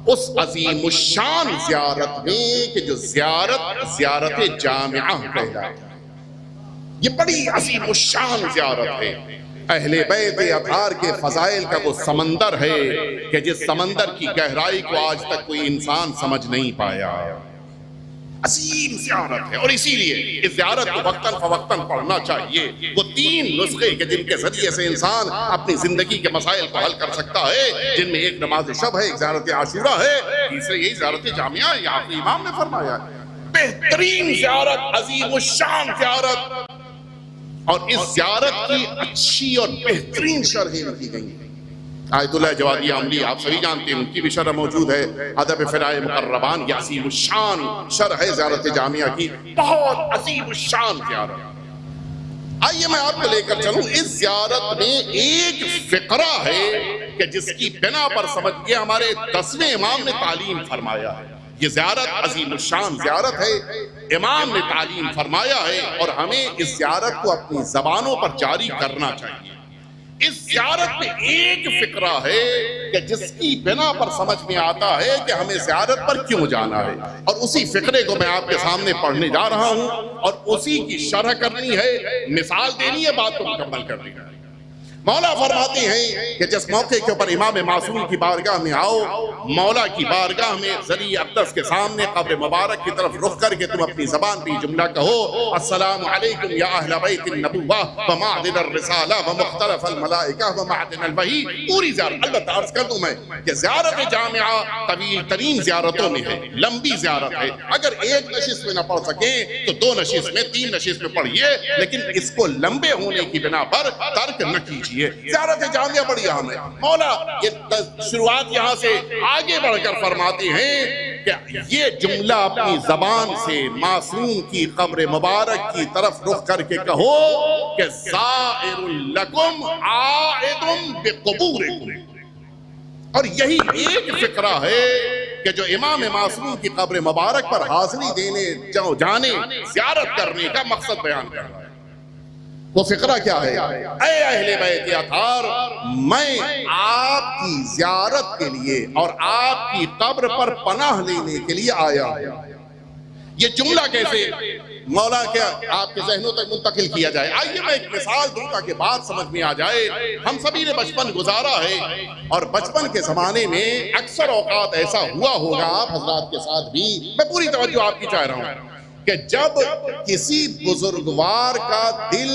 उस अजीमुशान ज़ियारत में कि जो ज़ियारत जामिआ कहलाती है। ये बड़ी अजीमुशान ज़ियारत है। अहले बैत अतार के फजाइल का वो समंदर है कि जिस समंदर की गहराई को आज तक कोई इंसान समझ नहीं पाया। अजीम ज़ियारत है और इसीलिए इस ज़ियारत को वक्तन फवक्तन पढ़ना चाहिए। वो 3 नुस्खे के जिनके जरिए से इंसान अपनी जिंदगी के मसाइल को हल कर सकता है, जिनमें एक नमाज शब है, एक ज़ियारत आशूरा है, तीसरे यही ज़ियारत जामिया है। यहाँ पे इमाम ने फरमाया बेहतरीन ज़ियारत, अजीमुश्शान ज़ियारत, और इस ज़ियारत की अच्छी और बेहतरीन शरह की गई है। आयतुल्लाह जवादी अमली आप सभी जानते हैं, उनकी भी शरह मौजूद है। अदब फ़िराए मुकर्रबान अज़ीमुश्शान शरह है ज़ियारत जामिया की, बहुत अज़ीमुश्शान ज़ियारत। आइए मैं आपको लेकर चलूं। इस ज़ियारत में एक फ़िक्रा है कि जिसकी बिना पर समझिए हमारे 10वें इमाम ने तालीम फरमाया है। ये ज़ियारत अज़ीमुश्शान ज़ियारत है, इमाम ने तालीम फरमाया है और हमें इस ज़ियारत को अपनी ज़बानों पर जारी करना चाहिए। इस ज़ियारत में एक फ़िक्रा है कि जिसकी बिना पर समझ में आता है कि हमें ज़ियारत पर क्यों जाना है, और उसी फ़िक्रे को मैं आपके सामने पढ़ने जा रहा हूं और उसी की शरह करनी है, मिसाल देनी है, बात को मुकम्मल करनी है। मौला फरमाते हैं कि जिस मौके के ऊपर इमाम मासूम की बारगाह में आओ, मौला की बारगाह में ज़रिए अक़दस के सामने कब्र मुबारक की तरफ रुख करके तुम अपनी ज़बान पे जुमला कहो, अस्सलामु अलैकुम या अहले बैतिन नबुव्वा व मादिनर रिसाला व मुख्तलिफल मलाइका व मादिनल वही। पूरी ज़ियारत अलबत्ता अर्ज़ कर दूं मैं कि ज़ियारत जामिआ तवील तरीन ज़ियारतों में है, लंबी ज़ियारत है। अगर एक नशिस्त में न पढ़ सके तो 2 नशिस्त में, 3 नशिस्त में पढ़िए, लेकिन इसको लंबे होने की बिना पर तर्क न कीजिए। ज़ियारत जामिया बड़ी अहम है। मौला ये शुरुआत यहाँ से आगे बढ़कर फरमाते हैं कि ये जुमला अपनी ज़बान से मासूम की कब्र मुबारक की तरफ रुख करके कहो कि ज़ाइरुल लकुम आइदुम बिक़ुबूरिकुम। और यही एक फ़िक्रा है कि जो इमाम मासूम की कब्र मुबारक पर हाज़िरी देने जाने ज़ियारत करने का मकसद बयान कर रहा है। वो फ़िक्रा क्या है? ऐ अहले बैत अतार, मैं आपकी ज़ियारत के लिए और आपकी कब्र पर पनाह लेने के लिए आया हूं। ये जुमला कैसे मौला क्या आपके ज़हनों तक मुंतकिल किया जाए? आइए मैं एक मिसाल दूं ताकि बात समझ में आ जाए। हम सभी ने बचपन गुजारा है और बचपन के ज़माने में अक्सर औकात ऐसा हुआ होगा, आप हज़रात के साथ भी, मैं पूरी तवज्जो आपकी चाह रहा हूं कि जब किसी बुजुर्गवार का दिल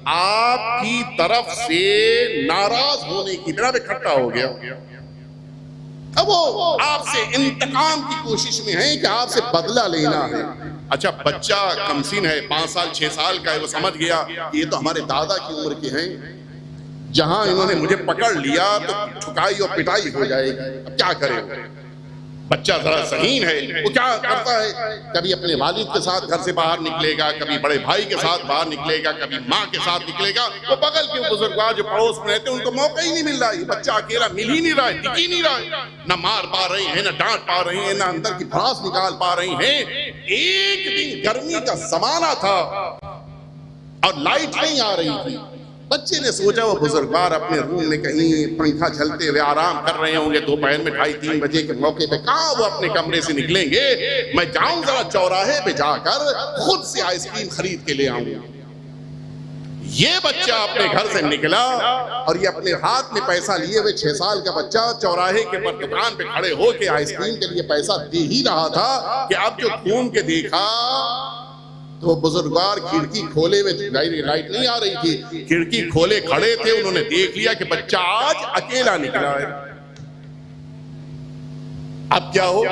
आपकी तरफ से नाराज होने की बिना पे खट्टा हो गया, अब वो आपसे इंतकाम की कोशिश में है कि आपसे बदला लेना है। अच्छा, बच्चा कमसीन है, 5 साल 6 साल का है, वो समझ गया ये तो हमारे दादा की उम्र के हैं, जहां इन्होंने मुझे पकड़ लिया तो ठुकाई और पिटाई हो जाएगी। अब क्या करे, बच्चा जरा ज़हीन है, वो क्या करता है, कभी अपने वालिद के साथ घर से बाहर निकलेगा, कभी बड़े भाई के साथ बाहर निकलेगा, कभी माँ के साथ निकलेगा। वो बगल के बुजुर्गवार जो पड़ोस में रहते हैं उनको मौका ही नहीं मिल रहा है। बच्चा अकेला मिल ही नहीं रहा है, टिक ही नहीं रहा है, ना मार पा रहे हैं, ना डांट पा रहे हैं, ना अंदर की भड़ास निकाल पा रहे हैं। एक दिन गर्मी का जमाना था और लाइट नहीं आ रही थी। बच्चे ने सोचा वो बुजुर्गवार अपने रूम में कहीं पंखा झलते हुए आराम कर रहे होंगे, दोपहर में 2:30-3 बजे के मौके पे कहाँ वो अपने कमरे से निकलेंगे, मैं जाऊं जरा चौराहे पे जाकर खुद से आइसक्रीम खरीद के ले आऊंगा। ये बच्चा अपने घर से निकला और ये अपने हाथ में पैसा लिए हुए 6 साल का बच्चा चौराहे के पर दुकान पे खड़े होके आइसक्रीम के लिए पैसा दे ही रहा था कि अब जो घूम के देखा तो बुजुर्गवार खिड़की खोले हुए, लाइट नहीं आ रही थी, खिड़की खोले खड़े थे। उन्होंने देख लिया कि बच्चा आज अकेला निकला है। अब क्या हो,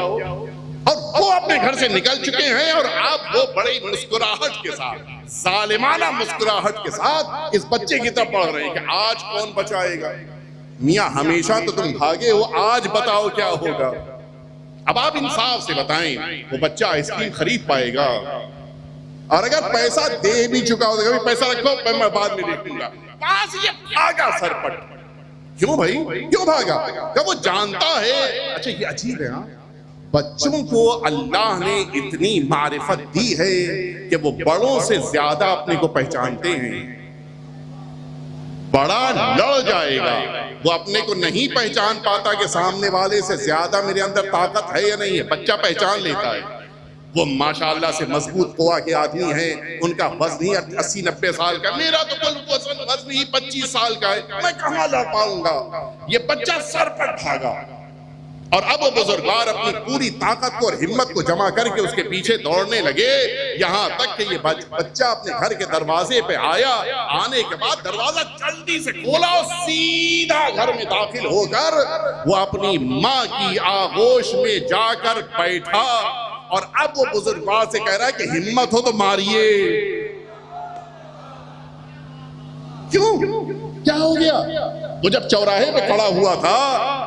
और वो अपने घर से निकल चुके हैं और अब वो बड़ी मुस्कुराहट के साथ, जालिमाना मुस्कुराहट के साथ इस बच्चे की तरफ बढ़ रहे हैं कि आज कौन बचाएगा। मियां हमेशा तो तुम भागे हो, आज बताओ क्या होगा। अब आप इंसाफ से बताएं, वो बच्चा आइसक्रीम खरीद पाएगा? और अगर पैसा दे भी चुका हो तो पैसा रखो, मैं बाद में देखूंगा। पास ये भागा सरपट। क्यों भाई, क्यों भागा? क्या वो जानता है? अच्छा ये अजीब है, बच्चों को अल्लाह ने इतनी मारिफत दी है कि वो बड़ों से ज्यादा अपने को पहचानते हैं। बड़ा लड़ जाएगा, वो अपने को नहीं पहचान पाता कि सामने वाले से ज्यादा मेरे अंदर ताकत है या नहीं है। बच्चा पहचान लेता है। वो माशाअल्लाह से मजबूत कुआ के आदमी है, उनका वजन ही 80-90 साल का, मेरा तो कुल वजन ही 25 साल का है, मैं कहां लड़ पाऊंगा। ये बच्चा सर पर भागा और अब वो बुजुर्गवार अपनी पूरी ताकत को और हिम्मत को जमा करके उसके पीछे दौड़ने लगे। यहां तक कि ये बच्चा अपने घर के दरवाजे पे आया। आने के बाद दरवाजा जल्दी से खोला और सीधा घर में दाखिल होकर वो अपनी माँ की आगोश में जाकर बैठा। और अब वो बुजुर्गवार से कह रहा है कि हिम्मत हो तो मारिए। क्यों, क्या हो गया? वो जब चौराहे पे खड़ा हुआ था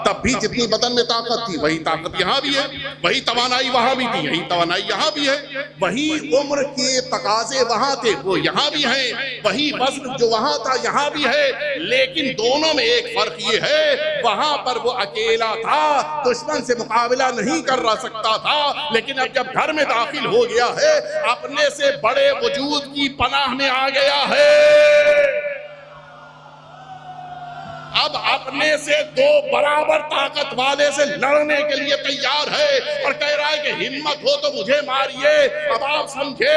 तब भी जितनी बदन में ताकत थी वही ताकत यहां भी है, वही तवानाई वहां भी थी, यही तवानाई यहां भी है, वही उम्र के तकाजे वहां थे वो यहां भी हैं, वही वज़न जो वहां था यहां भी है। लेकिन दोनों में एक फर्क ये है, वहां पर वो अकेला था, दुश्मन से मुकाबला नहीं कर सकता था। लेकिन अब जब घर में दाखिल हो गया है, अपने से बड़े वजूद की पनाह में आ गया है। अब अपने से 2 बराबर ताकत वाले से लड़ने के लिए तैयार है और कह रहा है कि हिम्मत हो तो मुझे मारिए। अब आप समझे,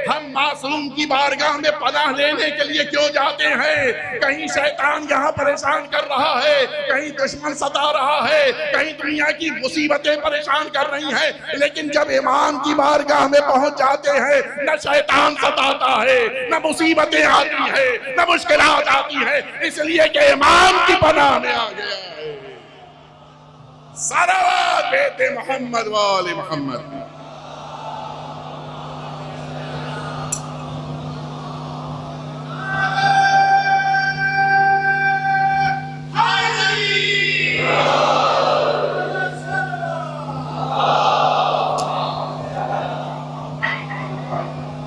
हम मासूम की बारगाह में पनाह लेने के लिए क्यों जाते हैं? कहीं शैतान यहाँ परेशान कर रहा है, कहीं दुश्मन सता रहा है, कहीं दुनिया की मुसीबतें परेशान कर रही हैं। लेकिन जब इमाम की बारगाह में पहुंच जाते हैं, न शैतान सताता है, न मुसीबतें आती है, न मुश्किलात आती है, इसलिए कि इमाम की पनाह में आ गया है। सलावत बेटे मोहम्मद वाले मोहम्मद।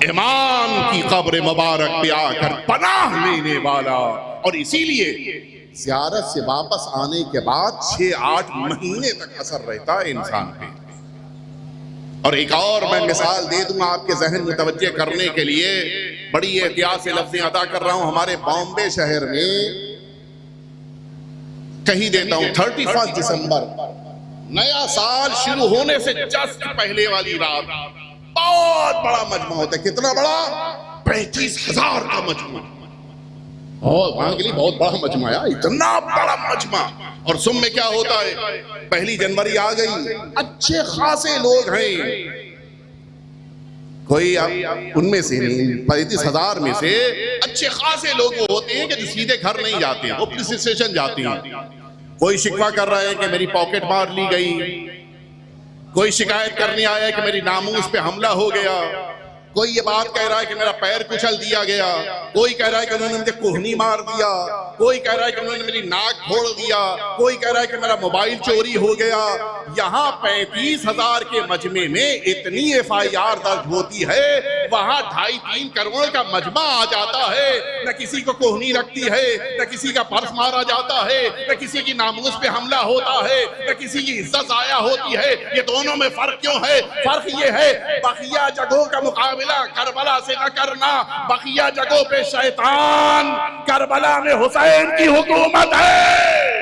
इमाम की कब्र मुबारक पे आकर पनाह लेने वाला। और इसीलिए ज़ियारत से वापस आने के बाद 6-8 महीने तक असर रहता है इंसान पे। और एक और मैं मिसाल दे दूंगा आपके जहन में तवज्जो करने के लिए, बड़ी एहतियात से लफ्ज़ें अदा कर रहा हूं। हमारे बॉम्बे शहर में कही देता हूं 31 दिसंबर नया साल शुरू होने से जस्ट पहले वाली रात बहुत बड़ा मजमा होता है। कितना बड़ा? 35,000 का मजमा। और वहां के लिए बहुत बड़ा मजमा है, इतना बड़ा मजमा। और सुम में क्या होता है, 1 जनवरी आ गई, अच्छे खासे लोग हैं, कोई उनमें से नहीं, 35,000 में से अच्छे खासे लोग वो होते हैं कि सीधे घर नहीं जाते हैं, वो पुलिस स्टेशन जाते हैं। कोई शिकवा कर रहा है कि मेरी पॉकेट मार ली गई, कोई शिकायत करने आया है कि मेरी नामूस पे हमला हो गया, कोई ये बात कह रहा है कि मेरा पैर कुचल दिया गया, कोई कह रहा है कि उन्होंने मुझे कोहनी मार दिया, कोई कह रहा है कि उन्होंने मेरी नाक फोड़ दिया, कोई कह रहा है कि मेरा मोबाइल चोरी हो गया। यहाँ 35,000 के मजमे में इतनी FIR दर्ज होती है, वहां 2.5-3 करोड़ का मजमा आ जाता है। न किसी को कोहनी लगती है, न किसी का पर्स मारा जाता है, न किसी की नामूस पे हमला होता है, न किसी की इज्जत जाया होती है। ये दोनों में फर्क क्यों है? फर्क ये है बकिया जगहों का मुकाबला करबला से न करना। बकिया जगहों पे शैतान, करबला में हुसैन की हुकूमत है।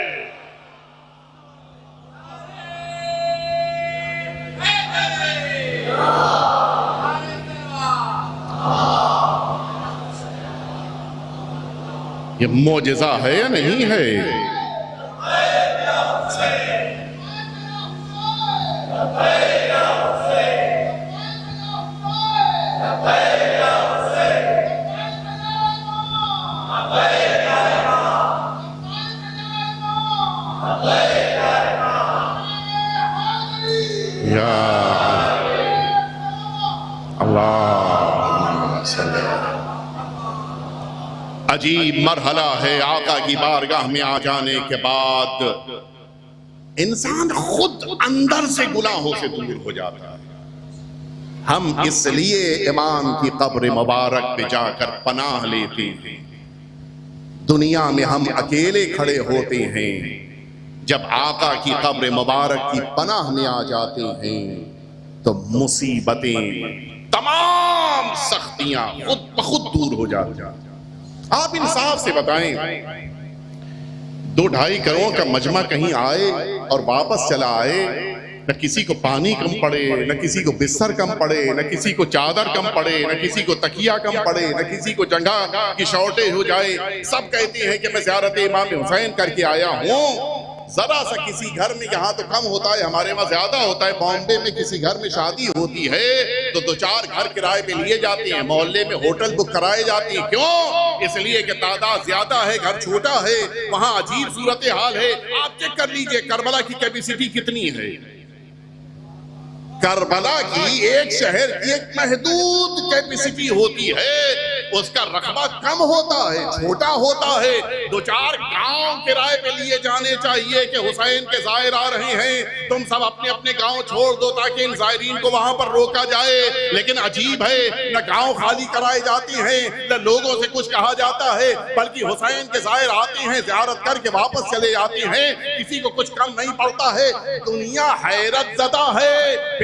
ये मोजिज़ा है या नहीं है? या अल्लाह, अजीब मरहला है आका की बारगाह में आ जाने के बाद इंसान खुद अंदर से गुनाहों से दूर हो जाता है। हम इसलिए इमाम की कब्र मुबारक पे जाकर पनाह लेते हैं। दुनिया में हम अकेले खड़े होते हैं, जब आका की कब्र मुबारक की पनाह में आ जाते हैं तो मुसीबतें, तमाम सख्तियां खुद ब खुद दूर हो जाती हैं। आप इंसाफ से बताएं, 2-2.5 करोड़ का मजमा कहीं आए और वापस चला आए, न किसी को पानी कम पड़े, न किसी को बिस्तर कम पड़े, न किसी को चादर कम पड़े, न किसी को तकिया कम पड़े, न किसी को जगह की शॉर्टेज हो जाए। सब कहते हैं कि मैं ज़ियारत इमाम हुसैन करके आया हूँ। जरा सा किसी घर में, यहाँ तो कम होता है, हमारे वहां ज्यादा होता है, बॉम्बे में किसी घर में शादी होती है तो 2-4 घर किराए पे लिए जाते हैं, मोहल्ले में होटल बुक कराए जाते हैं। क्यों? इसलिए कि तादाद ज्यादा है, घर छोटा है, वहां अजीब सूरत हाल है। आप चेक कर लीजिए करबला की कैपेसिटी कितनी है। करबला की एक शहर की एक महदूद कैपेसिटी होती है, उसका रकबा कम होता है, छोटा होता है। 2-4 गांव किराए पे लिए जाने चाहिए कि हुसैन के जायर आ रहे हैं, तुम सब अपने अपने गांव छोड़ दो ताकि इन जायरीन को वहां पर रोका जाए। लेकिन अजीब है, न गांव खाली कराए जाते हैं, न लोगों से कुछ कहा जाता है, बल्कि हुसैन के जायर आते हैं, ज़ियारत करके वापस चले जाते हैं, किसी को कुछ कम नहीं पड़ता है। दुनिया हैरत ज़दा है।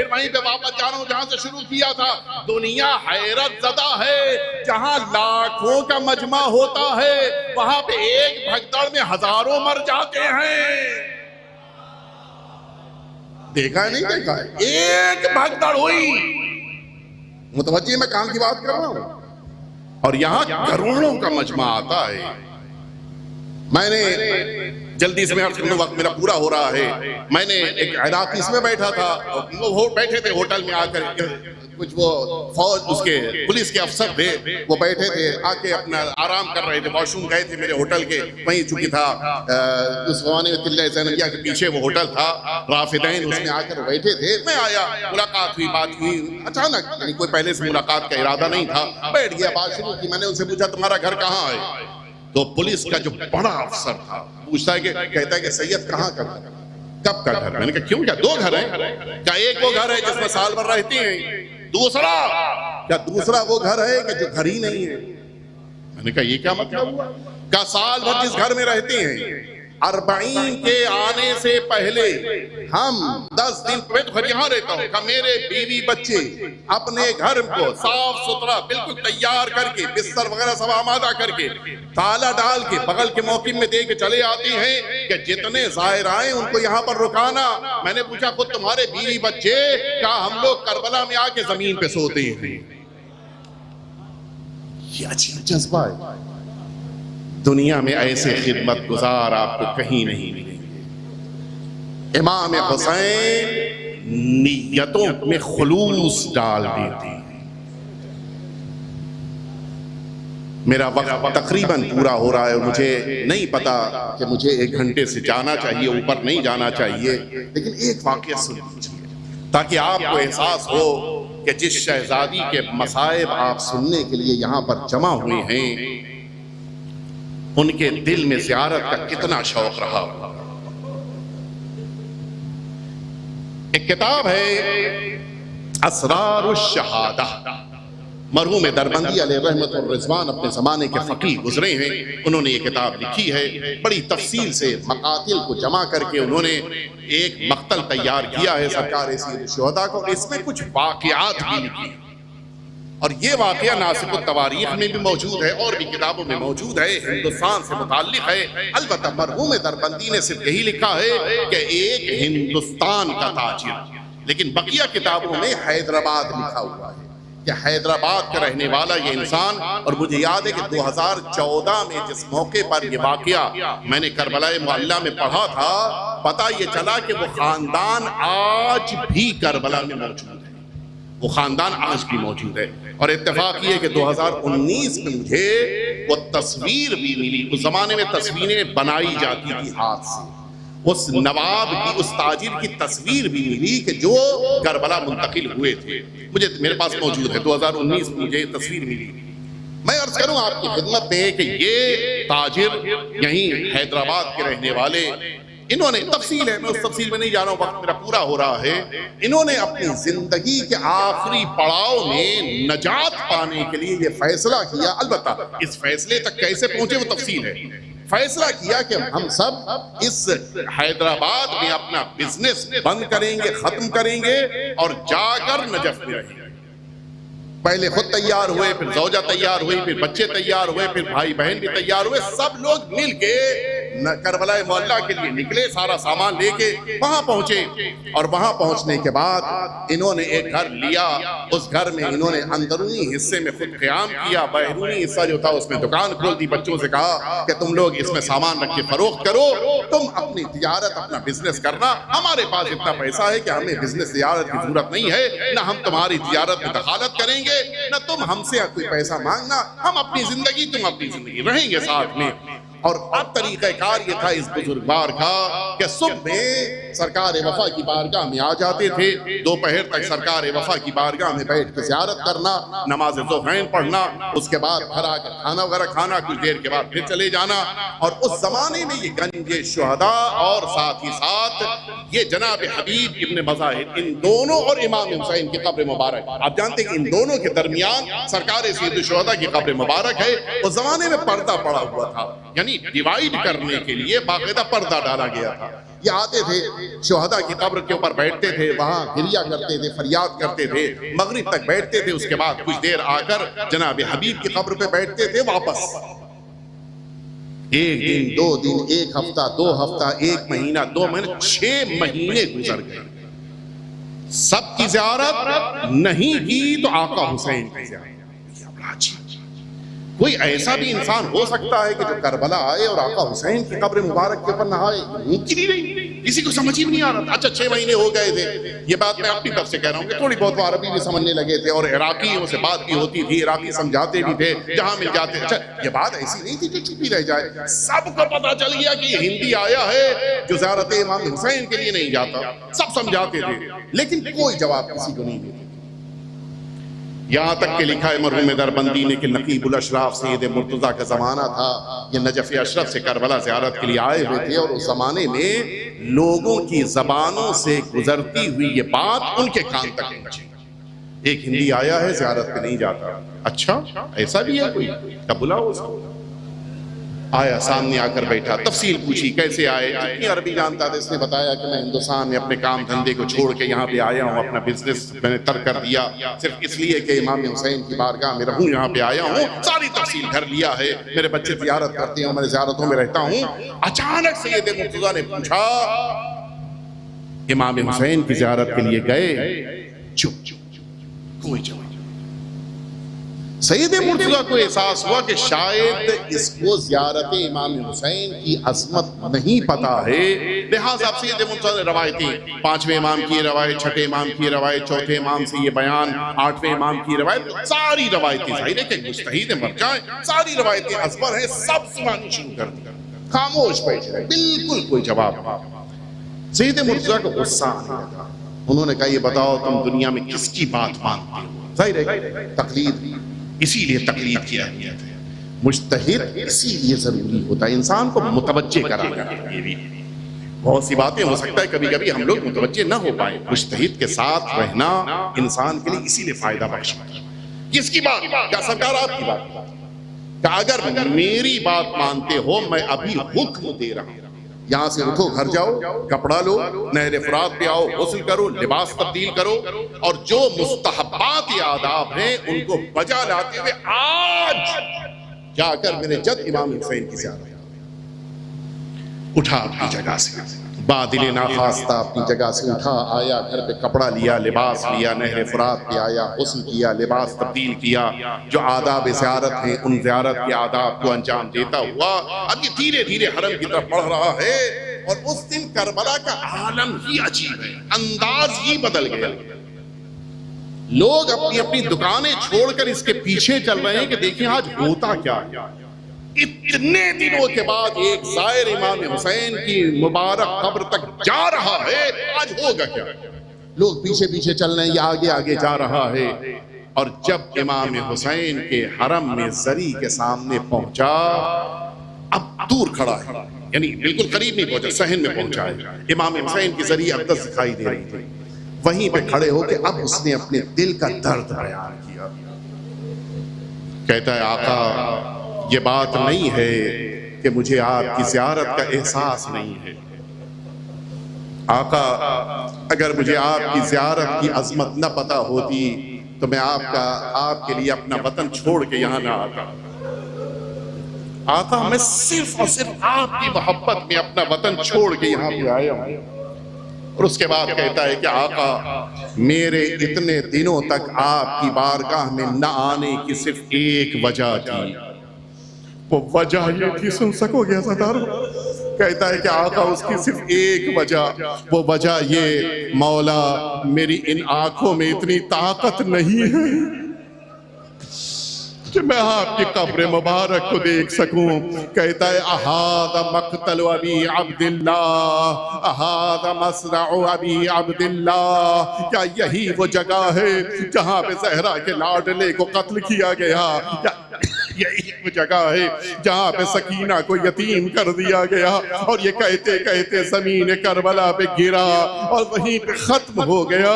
वहीं पे वापस जा रहा हूं जहां से शुरू किया था। दुनिया हैरत ज़दा है, जहां लाखों का मजमा होता है, वहां पे एक भगदड़ में हजारों मर जाते हैं। देखा है नहीं देखा है? एक भगदड़ हुई, मुतवज्जे मैं काम की बात कर रहा हूं, और यहां करोड़ों का मजमा आता है। मैंने जल्दी से, वक्त मेरा पूरा हो रहा है, मैंने एक इराकी में बैठा था, वो बैठे थे होटल में आकर, कुछ वो फौज उसके पुलिस के अफसर थे, वो बैठे थे, आके अपना आराम कर रहे थे, वॉशरूम गए थे मेरे होटल के, वहीं चूंकि था उस जमाने में किले ज़ैनबिया के पीछे वो होटल था, राफिदैन, उसमें आकर बैठे थे। मैं आया, मुलाकात हुई, बात हुई, अचानक, यानी कोई पहले से मुलाकात का इरादा नहीं था, बैठ गया, बात शुरू की। मैंने उनसे पूछा तुम्हारा घर कहाँ है? तो पुलिस का जो बड़ा अफसर था पूछता है कि, कहता है कि सैयद कहाँ का, कब का घर? मैंने कहा क्यों, क्या 2 घर हैं? क्या एक वो घर है जिसमें साल भर रहती हैं, दूसरा वो घर है कि जो घर ही नहीं है? मैंने कहा ये क्या मतलब हुआ? क्या साल भर जिस घर में रहती हैं, 40 के आने से पहले हम 10 दिन, मैं तो घर यहाँ रहता हूँ, मेरे बीवी बच्चे अपने घर को साफ सुथरा बिल्कुल तैयार करके, बिस्तर वगैरह सब आमादा करके, ताला डाल के बगल के मौकिम में दे के चले आते हैं कि जितने जायर आए उनको यहाँ पर रुकाना। मैंने पूछा खुद तुम्हारे बीवी बच्चे, क्या हम लोग करबला में आके जमीन पे सोते हैं? ये अजीब जज्बा है। दुनिया में ऐसे खिदमत गुजार आपको कहीं नहीं मिलेंगे। इमाम हुसैन नियतों में खुलूस डाल देते हैं। मेरा वक्त तकरीबन पूरा हो रहा है और मुझे नहीं पता कि मुझे 1 घंटे से जाना चाहिए, ऊपर नहीं जाना चाहिए, लेकिन एक वाकया सुन लीजिए ताकि आपको एहसास हो कि जिस शहजादी के मसाइब आप सुनने के लिए यहां पर जमा हुए हैं, उनके दिल में ज़ियारत का कितना शौक रहा। एक किताब है असरारुश शहादा, मरहूम दरबंदी अलैहि रहमत व रिज़वान अपने ज़माने के फ़कीह गुजरे हैं, उन्होंने ये किताब लिखी है। बड़ी तफसील से मकातिल को जमा करके उन्होंने एक मक्तल तैयार किया है सरकार सैयद शुहदा को। इसमें कुछ वाक़यात भी लिखी हैं और ये वाक़या नासिकुत तवारीख में भी मौजूद है और भी किताबों में मौजूद है, हिंदुस्तान से मुताल्लिक़ है। अलबत्ता मरहूम दरबंदी ने सिर्फ यही लिखा है कि एक हिंदुस्तान का ताजिर, लेकिन बकिया किताबों में हैदराबाद लिखा हुआ है कि हैदराबाद का रहने वाला ये इंसान। और मुझे याद है कि 2014 में जिस मौके पर ये वाक़या मैंने करबलाए मुअल्ला में पढ़ा था, पता ये चला कि वो खानदान आज भी करबला में मौजूद है, वो खानदान आज भी मौजूद है। और इत्तेफाक ये कि 2019 में मुझे वो तस्वीर भी मिली। उस जमाने में तस्वीरें बनाई जाती थी हाथ से, उस नवाब की, उस ताजिर की तस्वीर भी मिली कि जो करबला मुंतकिल हुए थे। मुझे मेरे पास मौजूद है, 2019 में मुझे तस्वीर मिली। मैं अर्ज करूं आपकी खिदमत में कि ये ताजिर यहीं हैदराबाद के रहने वाले, इन्होंने, तफसील है, मैं उस तफसील में नहीं जा रहा हूं, वक्त मेरा पूरा हो रहा है। इन्होंने अपनी जिंदगी के आखिरी पड़ाव में नजात पाने के लिए ये फैसला किया। अलबत्ता इस फैसले तक कैसे पहुंचे वो तफसील है। फैसला किया कि हम सब इस हैदराबाद में अपना बिजनेस बंद करेंगे, खत्म करेंगे और जाकर नजफ में रहेंगे। पहले खुद तैयार हुए, फिर जौजा तैयार हुई, फिर बच्चे तैयार हुए, फिर भाई बहन भी तैयार हुए। सब लोग मिल के करबला मोहल्ला के लिए निकले, सारा सामान लेके वहां पहुंचे। और वहां पहुंचने के बाद इन्होंने एक घर लिया। उस घर में इन्होंने अंदरूनी हिस्से में खुद क़याम किया, बहरूनी हिस्सा जो था उसमें दुकान खोल दी। बच्चों से कहा कि तुम लोग इसमें सामान रख के फरोख्त करो, तुम अपनी तिजारत, अपना बिजनेस करना। हमारे पास इतना पैसा है कि हमें बिजनेस तिजारत की जरूरत नहीं है, ना हम तुम्हारी तिजारत में दखालत करेंगे, न तुम हमसे कोई पैसा मांगना। हम अपनी जिंदगी, तुम अपनी जिंदगी, रहेंगे साथ में। और अब तरीक़ाकार ये था इस बुजुर्गवार का कि सुबह में सरकार वफा की बारगाह में आ जाते थे, दोपहर तक सरकार वफा की बारगाह में बैठ के ज़ियारत करना, नमाज ज़ुहरैन पढ़ना, उसके बाद घर आकर खाना वगैरह खाना, कुछ देर के बाद फिर चले जाना। और उस जमाने में ये गंजे शुहदा और साथ ही साथ ये जनाब हबीब इब्न मज़ाहिर, इन दोनों और इमाम हुसैन की कब्र मुबारक, आप जानते हैं कि इन दोनों के दरमियान सरकार सैयद शुहदा की कब्र मुबारक है। उस जमाने में पर्दा पड़ा हुआ था, यानी डिवाइड करने के लिए बाकायदा पर्दा डाला गया था। ये आते थे, शुहदा की कब्र के ऊपर बैठते थे, वहां गिरिया करते थे, फरियाद करते थे, मगरिब तक बैठते थे। उसके बाद कुछ देर आकर जनाब हबीब की कब्र पे बैठते थे वापस। एक दिन, 2 दिन, 1 हफ्ता, 2 हफ्ता, 1 महीना, 2 महीने, 6 महीने गुजर गए। सबकी ज़ियारत नहीं की तो आका हुसैन की ज़ियारत। कोई ऐसा भी इंसान हो सकता है कि जो करबला आए और आका हुसैन की कब्र मुबारक के ऊपर नहाए? मुमकिन ही नहीं, किसी को समझ ही नहीं आ रहा। अच्छा 6 महीने हो गए थे, ये बात मैं अपनी तरफ से कह रहा हूँ कि थोड़ी बहुत अरबी भी समझने लगे थे और इराकियों से बात भी होती थी, इराकी समझाते भी थे जहां मिल जाते। अच्छा ये बात ऐसी नहीं थी जो छुपी रह जाए, सबको पता चल गया कि ये हिंदी आया है जो ज़ियारत इमाम हुसैन के लिए नहीं जाता। सब समझाते थे, लेकिन कोई जवाब किसी को नहीं देते। यहाँ तक के लिखा है मरहूम दरबंदी ने कि नकीबुल अशराफ सैयद मुर्तज़ा का ज़माना था, ये नजफ़ अशरफ से करबला ज़ियारत के लिए आए हुए थे। और उस ज़माने में लोगों की ज़बानों से गुजरती हुई ये बात उनके कान तक पहुंची। एक हिंदी आया है, ज़ियारत पे नहीं जाता। अच्छा ऐसा भी है कोई? तब बुलाओ उसको। आया, सामने आकर बैठा, तफसील पूछी कैसे आए, जितनी अरबी जानता था। इसने बताया कि मैं हिंदुस्तान में अपने काम धंधे को छोड़ के यहाँ पे आया हूँ, अपना बिजनेस मैंने तर्क कर दिया सिर्फ इसलिए कि इमाम हुसैन की बारगाह में रहूँ, यहाँ पे आया हूँ। सारी तफसील कर लिया है, मेरे बच्चे ज़ियारत करते हैं, मैं ज़ियारतों में रहता हूँ। अचानक सैयद मुर्तज़ा ने पूछा, इमाम हुसैन की ज़ियारत के लिए गए? चुप, कोई जवाब। सैयद मुर्तज़ा को एहसास हुआ कि शायद इसको ज़ियारत इमाम हुसैन की अज़मत नहीं पता है, लिहाजा अब सैयद मुर्तज़ा ने रवायतें, 5वें इमाम की रवायत, 6ठे इमाम की रवायत, 4थे इमाम से ये बयान, 8वें इमाम की रवायत, सारी रवायतें, जाहिर है कि मुज्तहिद मरजा है, सारी रवायतें अज़बर हैं, सब सुनानी शुरू कर दी। खामोश बैठ गए, बिल्कुल कोई जवाब नहीं। सैयद मुर्तज़ा को गुस्सा आने लगा, उन्होंने कहा ये बताओ तुम दुनिया में किसकी बात मानते हो? जाहिर है तकलीद, इसीलिए तकलीद की अहमियत है। मुज्तहिद इसीलिए जरूरी होता है, इंसान को मुतवज्जे कराना। ये भी बहुत सी बातें हो सकता है कभी कभी हम लोग मुतवज्जे ना हो पाए, मुज्तहिद के साथ रहना इंसान के लिए इसीलिए फायदा बख्श है। किसकी बात? क्या सरकार आपकी बात? क्या अगर मेरी बात मानते हो, मैं अभी हुक्म दे रहा हूं, यहां से उठो, घर जाओ, कपड़ा लो, नहर फुरात पे आओ, गुस्ल करो, लिबास तब्दील करो, और जो मुस्तहब्बात आदाब हैं उनको बजा लाते हुए आज जाकर मेरे जद इमाम हुसैन की ज़ियारत उठा, अपनी जगह से बादिले नाखास्ता अपनी जगह से उठा, आया, घर पे कपड़ा लिया, लिबास लिया, नहर फुरात पे आया, गुस्ल किया, लिबास तब्दील किया, जो आदाब ज़ियारत हैं उन ज़ियारत के आदाब को अंजाम देता हुआ अब ये धीरे धीरे हरम की तरफ बढ़ रहा है। और उस दिन करबला का आलम ही अजीब है, अंदाज ही बदल गया। लोग अपनी अपनी दुकानें छोड़कर इसके पीछे चल रहे हैं कि देखिए आज होता क्या है। इतने दिनों के बाद एक ज़ायर इमाम हुसैन की मुबारक कब्र तक जा रहा है, आज होगा क्या? लोग पीछे पीछे चल रहे हैं, ये आगे आगे जा रहा है। और जब इमाम हुसैन के हरम में जरी के सामने पहुंचा, अब दूर खड़ा है, यानी बिल्कुल करीब नहीं पहुंचा, सहन में पहुंचा है। इमाम हुसैन की जरी अक़दस दिखाई दे रही थी। वहीं पे खड़े होकर अब उसने अपने दिल का दर्द बयान किया। कहता है आका, ये बात नहीं है कि मुझे आपकी ज़ियारत का एहसास नहीं है। आका, अगर मुझे आपकी ज़ियारत की अज़मत न पता होती तो मैं आपके लिए अपना वतन छोड़ के यहाँ ना आता। आका, मैं सिर्फ और सिर्फ आपकी मोहब्बत में अपना वतन छोड़ के यहाँ पे आया हूँ। और उसके बाद कहता है कि आका, मेरे इतने दिनों तक आपकी बारगाह में न आने की सिर्फ एक वजह थी। वो वजह ये थी, सुन सकोगे सरदार? कहता है कि आका, उसकी सिर्फ एक वजह, वो वजह ये, मौला मेरी इन आंखों में इतनी ताकत नहीं है कि मैं आपकी कब्र मुबारक को देख सकूं। कहता है अहादा मक़तल अबी अब्दिल्लाह, अहादा मसरअ अबी अब्दिल्लाह, क्या यही वो जगह है जहां पे ज़हरा के लाडले को कत्ल किया गया? यही वो जगह है जहां पे सकीना को यतीम कर दिया गया? और ये कहते कहते ज़मीन करबला पे गिरा और वहीं पे खत्म हो गया।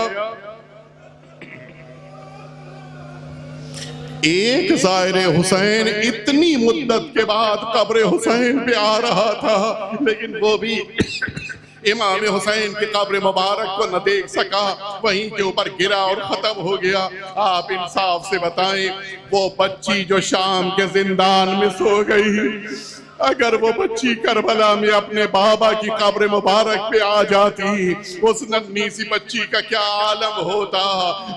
एक ज़ाहिर हुसैन इतनी मुद्दत के बाद कब्र हुसैन पे आ रहा था, लेकिन वो भी इमाम हुसैन की कब्र मुबारक को न देख सका, वहीं के ऊपर गिरा और खत्म हो गया। आप इंसाफ से बताएं, वो बच्ची जो शाम के जिंदान में सो गई, अगर वो बच्ची करबला में अपने बाबा की कब्र मुबारक पे आ जाती, उस नन्ही सी बच्ची का क्या आलम होता।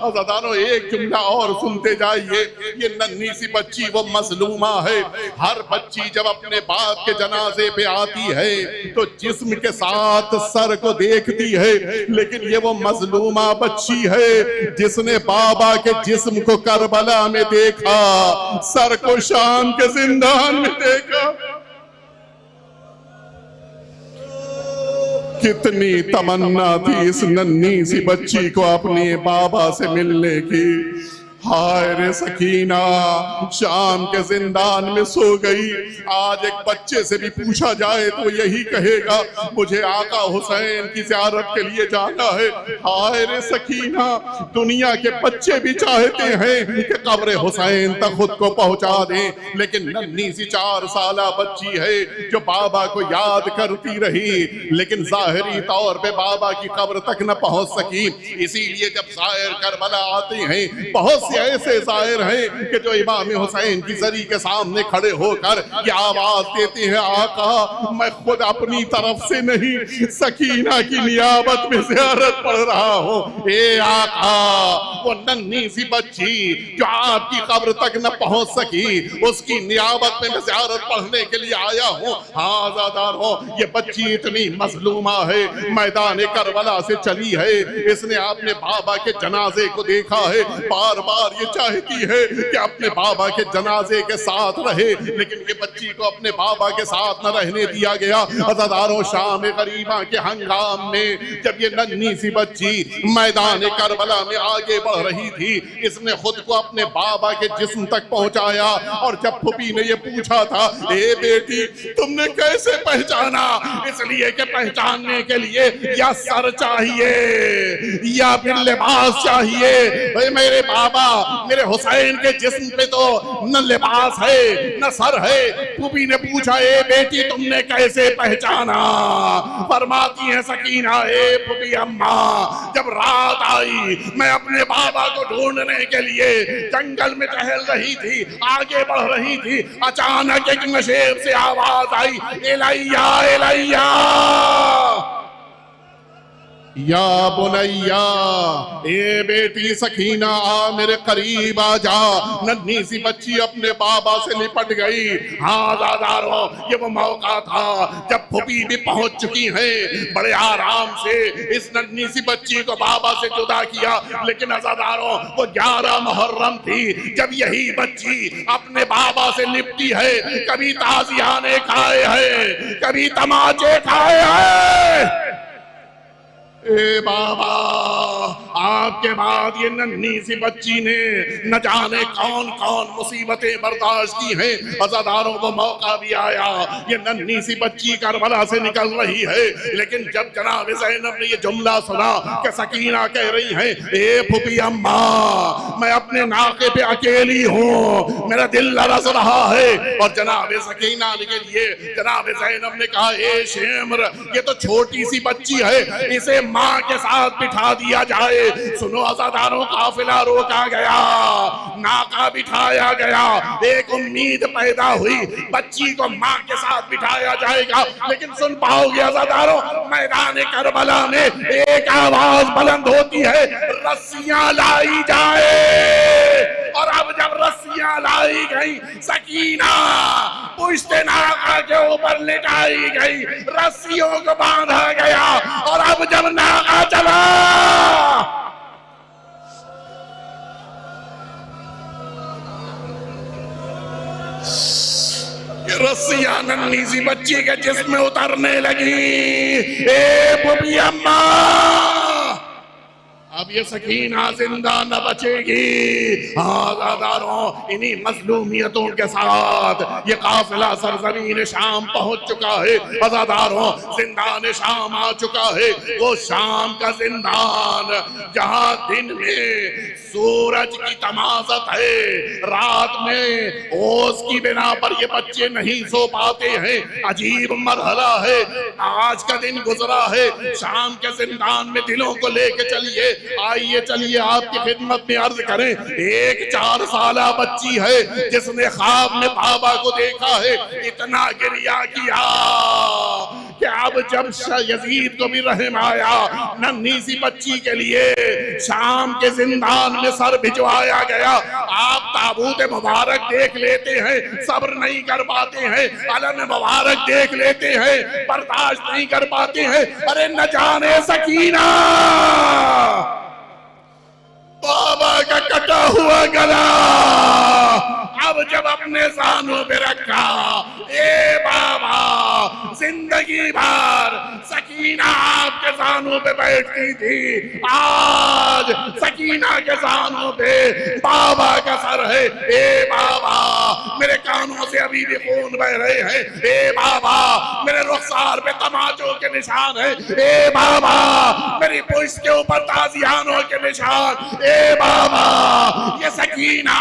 अज़ादारों, एक जुमला और सुनते जाइए। ये नन्ही सी बच्ची वो मजलूमा है। हर बच्ची जब अपने बाप के जनाजे पे आती है तो जिस्म के साथ सर को देखती है, लेकिन ये वो मजलूमा बच्ची है जिसने बाबा के जिस्म को करबला में देखा, सर को शाम के जिंदान में देखा। कितनी तमन्ना थी इस नन्ही सी बच्ची को अपने बाबा से मिलने की। हाय रे सकीना, शाम के जिंदान में सो गई। आज एक बच्चे से भी पूछा जाए तो यही कहेगा, मुझे आका हुसैन की ज़ियारत के लिए जाना है। हाय रे सकीना, दुनिया के बच्चे भी चाहते हैं कि कब्र हुसैन तक खुद को पहुंचा दें, लेकिन नन्ही सी 4 साला बच्ची है जो बाबा को याद करती रही, लेकिन जाहिरी तौर पे बाबा की कब्र तक न पहुंच सकी। इसीलिए जब ज़ाहिर करबला आते हैं, बहुत ऐसे ज़ाहिर हैं कि जो इमाम हुसैन की जरी के सामने खड़े होकर ये आवाज देते हैं, आका मैं खुद अपनी तरफ से नहीं, सकीना की नियाबत में ज़ियारत पढ़ रहा हूँ। ए आका, वो नन्ही सी बच्ची जो आपकी कब्र तक न पहुंच सकी, उसकी नियाबत में मैं ज़ियारत पढ़ने के लिए आया हूँ। हाँ आज़ादार हो, ये बच्ची इतनी मजलूमा है, मैदान करबला से चली है, इसने अपने बाबा के जनाजे को देखा है, बार बार बार ये चाहती है कि अपने बाबा के जनाजे के साथ रहे, लेकिन ये बच्ची को अपने बाबा के साथ न रहने दिया गया। अज़ादारों, शाम गरीबा के हंगाम में जब ये नन्ही सी बच्ची मैदान करबला में आगे बढ़ रही थी, इसने खुद को अपने बाबा के जिस्म तक पहुंचाया। और जब फूफी ने ये पूछा था, ए बेटी तुमने कैसे पहचाना? इसलिए कि पहचानने के लिए या सर चाहिए या फिर लिबास चाहिए। भाई मेरे बाबा, मेरे हुसैन के जिस्म पे तो न लिबास है न सर है। फूफी ने पूछा, ए बेटी तुमने कैसे पहचाना? फरमाती है सकीना, ए फूफी अम्मा, जब रात आई मैं अपने बाबा को ढूंढने के लिए जंगल में टहल रही थी, आगे बढ़ रही थी, अचानक एक नशेब से आवाज आई, एलैया एलैया या बुनैया, ए बेटी सकीना आ मेरे करीब आ जा। नन्ही सी बच्ची अपने बाबा से लिपट गई। हाँ दादारो, ये वो मौका था जब फूफी भी पहुंच चुकी हैं। बड़े आराम से इस नन्ही सी बच्ची को बाबा से जुदा किया। लेकिन अज़ादारों, वो 11 मुहर्रम थी जब यही बच्ची अपने बाबा से लिपटी है। कभी ताजियाने खाए हैं, कभी तमाचे खाए हैं। ए बाबा, आपके बाद ये नन्ही सी बच्ची ने न जाने कौन कौन मुसीबतें बर्दाश्त की हैं। अज़ादारों को मौका भी आया, ये नन्ही सी बच्ची करबला से निकल रही है। लेकिन जब जनाब ज़ैनब ने ये जुमला सुना कि सकीना कह रही है, ए फूफी अम्मा, मैं अपने नाके पे अकेली हूँ, मेरा दिल लरज़ रहा है। और जनाब सकीना के लिए जनाब ज़ैनब ने कहा, ए शेमर, ये तो छोटी सी बच्ची है, इसे माँ के साथ बिठा दिया जाए। सुनो अज़ादारों, काफिला रोका गया, नाका बिठाया गया। एक उम्मीद पैदा हुई, बच्ची को माँ के साथ बिठाया जाएगा। लेकिन सुन पाओगे अज़ादारों, मैदान करबला में एक आवाज बुलंद होती है, रस्सियां लाई जाए। और अब जब रस्सियां लाई गई, सकीना पुश्ते नाका के ऊपर लिटाई गई, रस्सियों को बांधा गया। और अब जब नाका चला, रस्सियां नन्ही सी बच्ची के जिस्म में उतरने लगी। ए फूफी अम्मा, अब ये सकीना जिंदा न बचेगी। आज़ादारों, इन्हीं मजलूमियतों के साथ ये काफिला सरजमीन शाम पहुंच चुका है। आज़ादारों, जिंदान शाम आ चुका है, वो शाम का जिंदान जहां दिन में सूरज की तमाज़त है, रात में ओस की बिना पर ये बच्चे नहीं सो पाते हैं। अजीब मरहला है, आज का दिन गुजरा है। शाम के जिंदान में दिलों को लेके चलिए, आइए चलिए आपकी खिदमत में अर्ज करें। एक 4 साला बच्ची है जिसने ख्वाब में बाबा को देखा है, इतना गिरिया किया कि अब जब यजीद को भी रहम आया, नन्ही सी बच्ची के लिए शाम के जिंदान में सर भिजवाया गया। आप ताबूत मुबारक देख लेते हैं, सब्र नहीं कर पाते हैं, अलम मुबारक देख लेते हैं, बर्दाश्त नहीं कर पाते हैं। अरे न जाने सकीना, बाबा का कटा हुआ गला अब जब अपने जानों पे रखा, ए बाबा, जिंदगी भर सकीना आपके जानों पे बैठती थी, आज सकीना के जानों पे बाबा का सर है। ए बाबा, मेरे कानों से अभी भी खून बह रहे हैं। ए बाबा, मेरे रुखसार पे तमाचों के निशान है। ए बाबा, मेरी पुश्त के ऊपर ताजियानों के निशान। ए बाबा, ये सकीना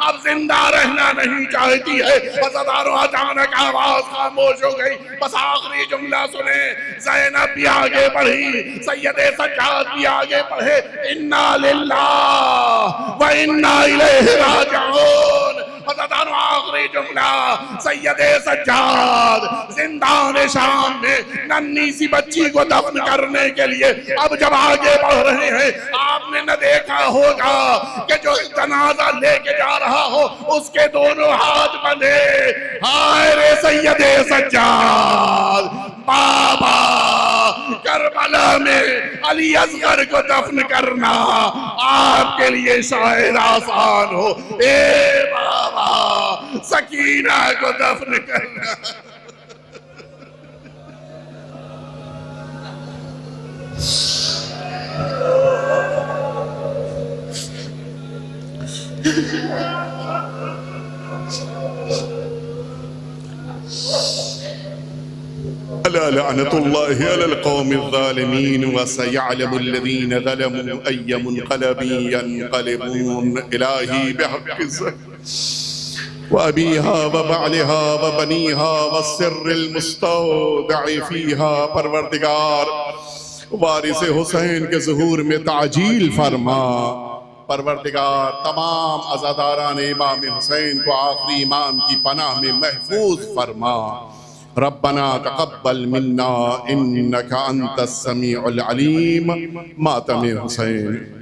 अब जिंदा रहना नहीं चाहती है। अज़ादारों, अचानक आवाज खामोश हो गई। बस आखिरी जुमला सुने, ज़ैनब भी आगे बढ़ी, सैयदे सज्जाद भी आगे बढ़े, इन्ना लिल्लाह व इन्ना इलैहि राजिऊन। अज़ादारों, आखिरी जुमला, सैयदे सज्जाद जिंदान शाम में नन्ही सी बच्ची को दफन करने के लिए अब जब आगे बढ़ रहे हैं, आपने न देखा होगा कि जो जनाजा लेके जा रहा हो उसके दोनों हाथ बंधे। हाय रे सैयदे सज्जाद, बाबा करबला में अली असगर को दफन करना आपके लिए शायद आसान हो। ए बाबा, सकीना को दफन करना। अला लअनतुल्लाहि अलल कौमिज़्ज़ालिमीन व सयअलमुल्लज़ीन ज़लमू अय्य मुनक़लबिन यनक़लिबून। इलाही बिहक़्क़ि व अबीहा व बअलिहा व बनीहा व सिर्रिल मुस्तौदअ फ़ीहा। परवरदिगार, वारिस हुसैन के ज़ुहूर में ताजील फरमा। परवरदिगार, तमाम अज़ादारान इमाम हुसैन को आखिरी इमाम की पनाह में महफूज फरमा। रब्बना तक़ब्बल मिन्ना इन्नका अंतस समीउल अलीम। मातम हुसैन।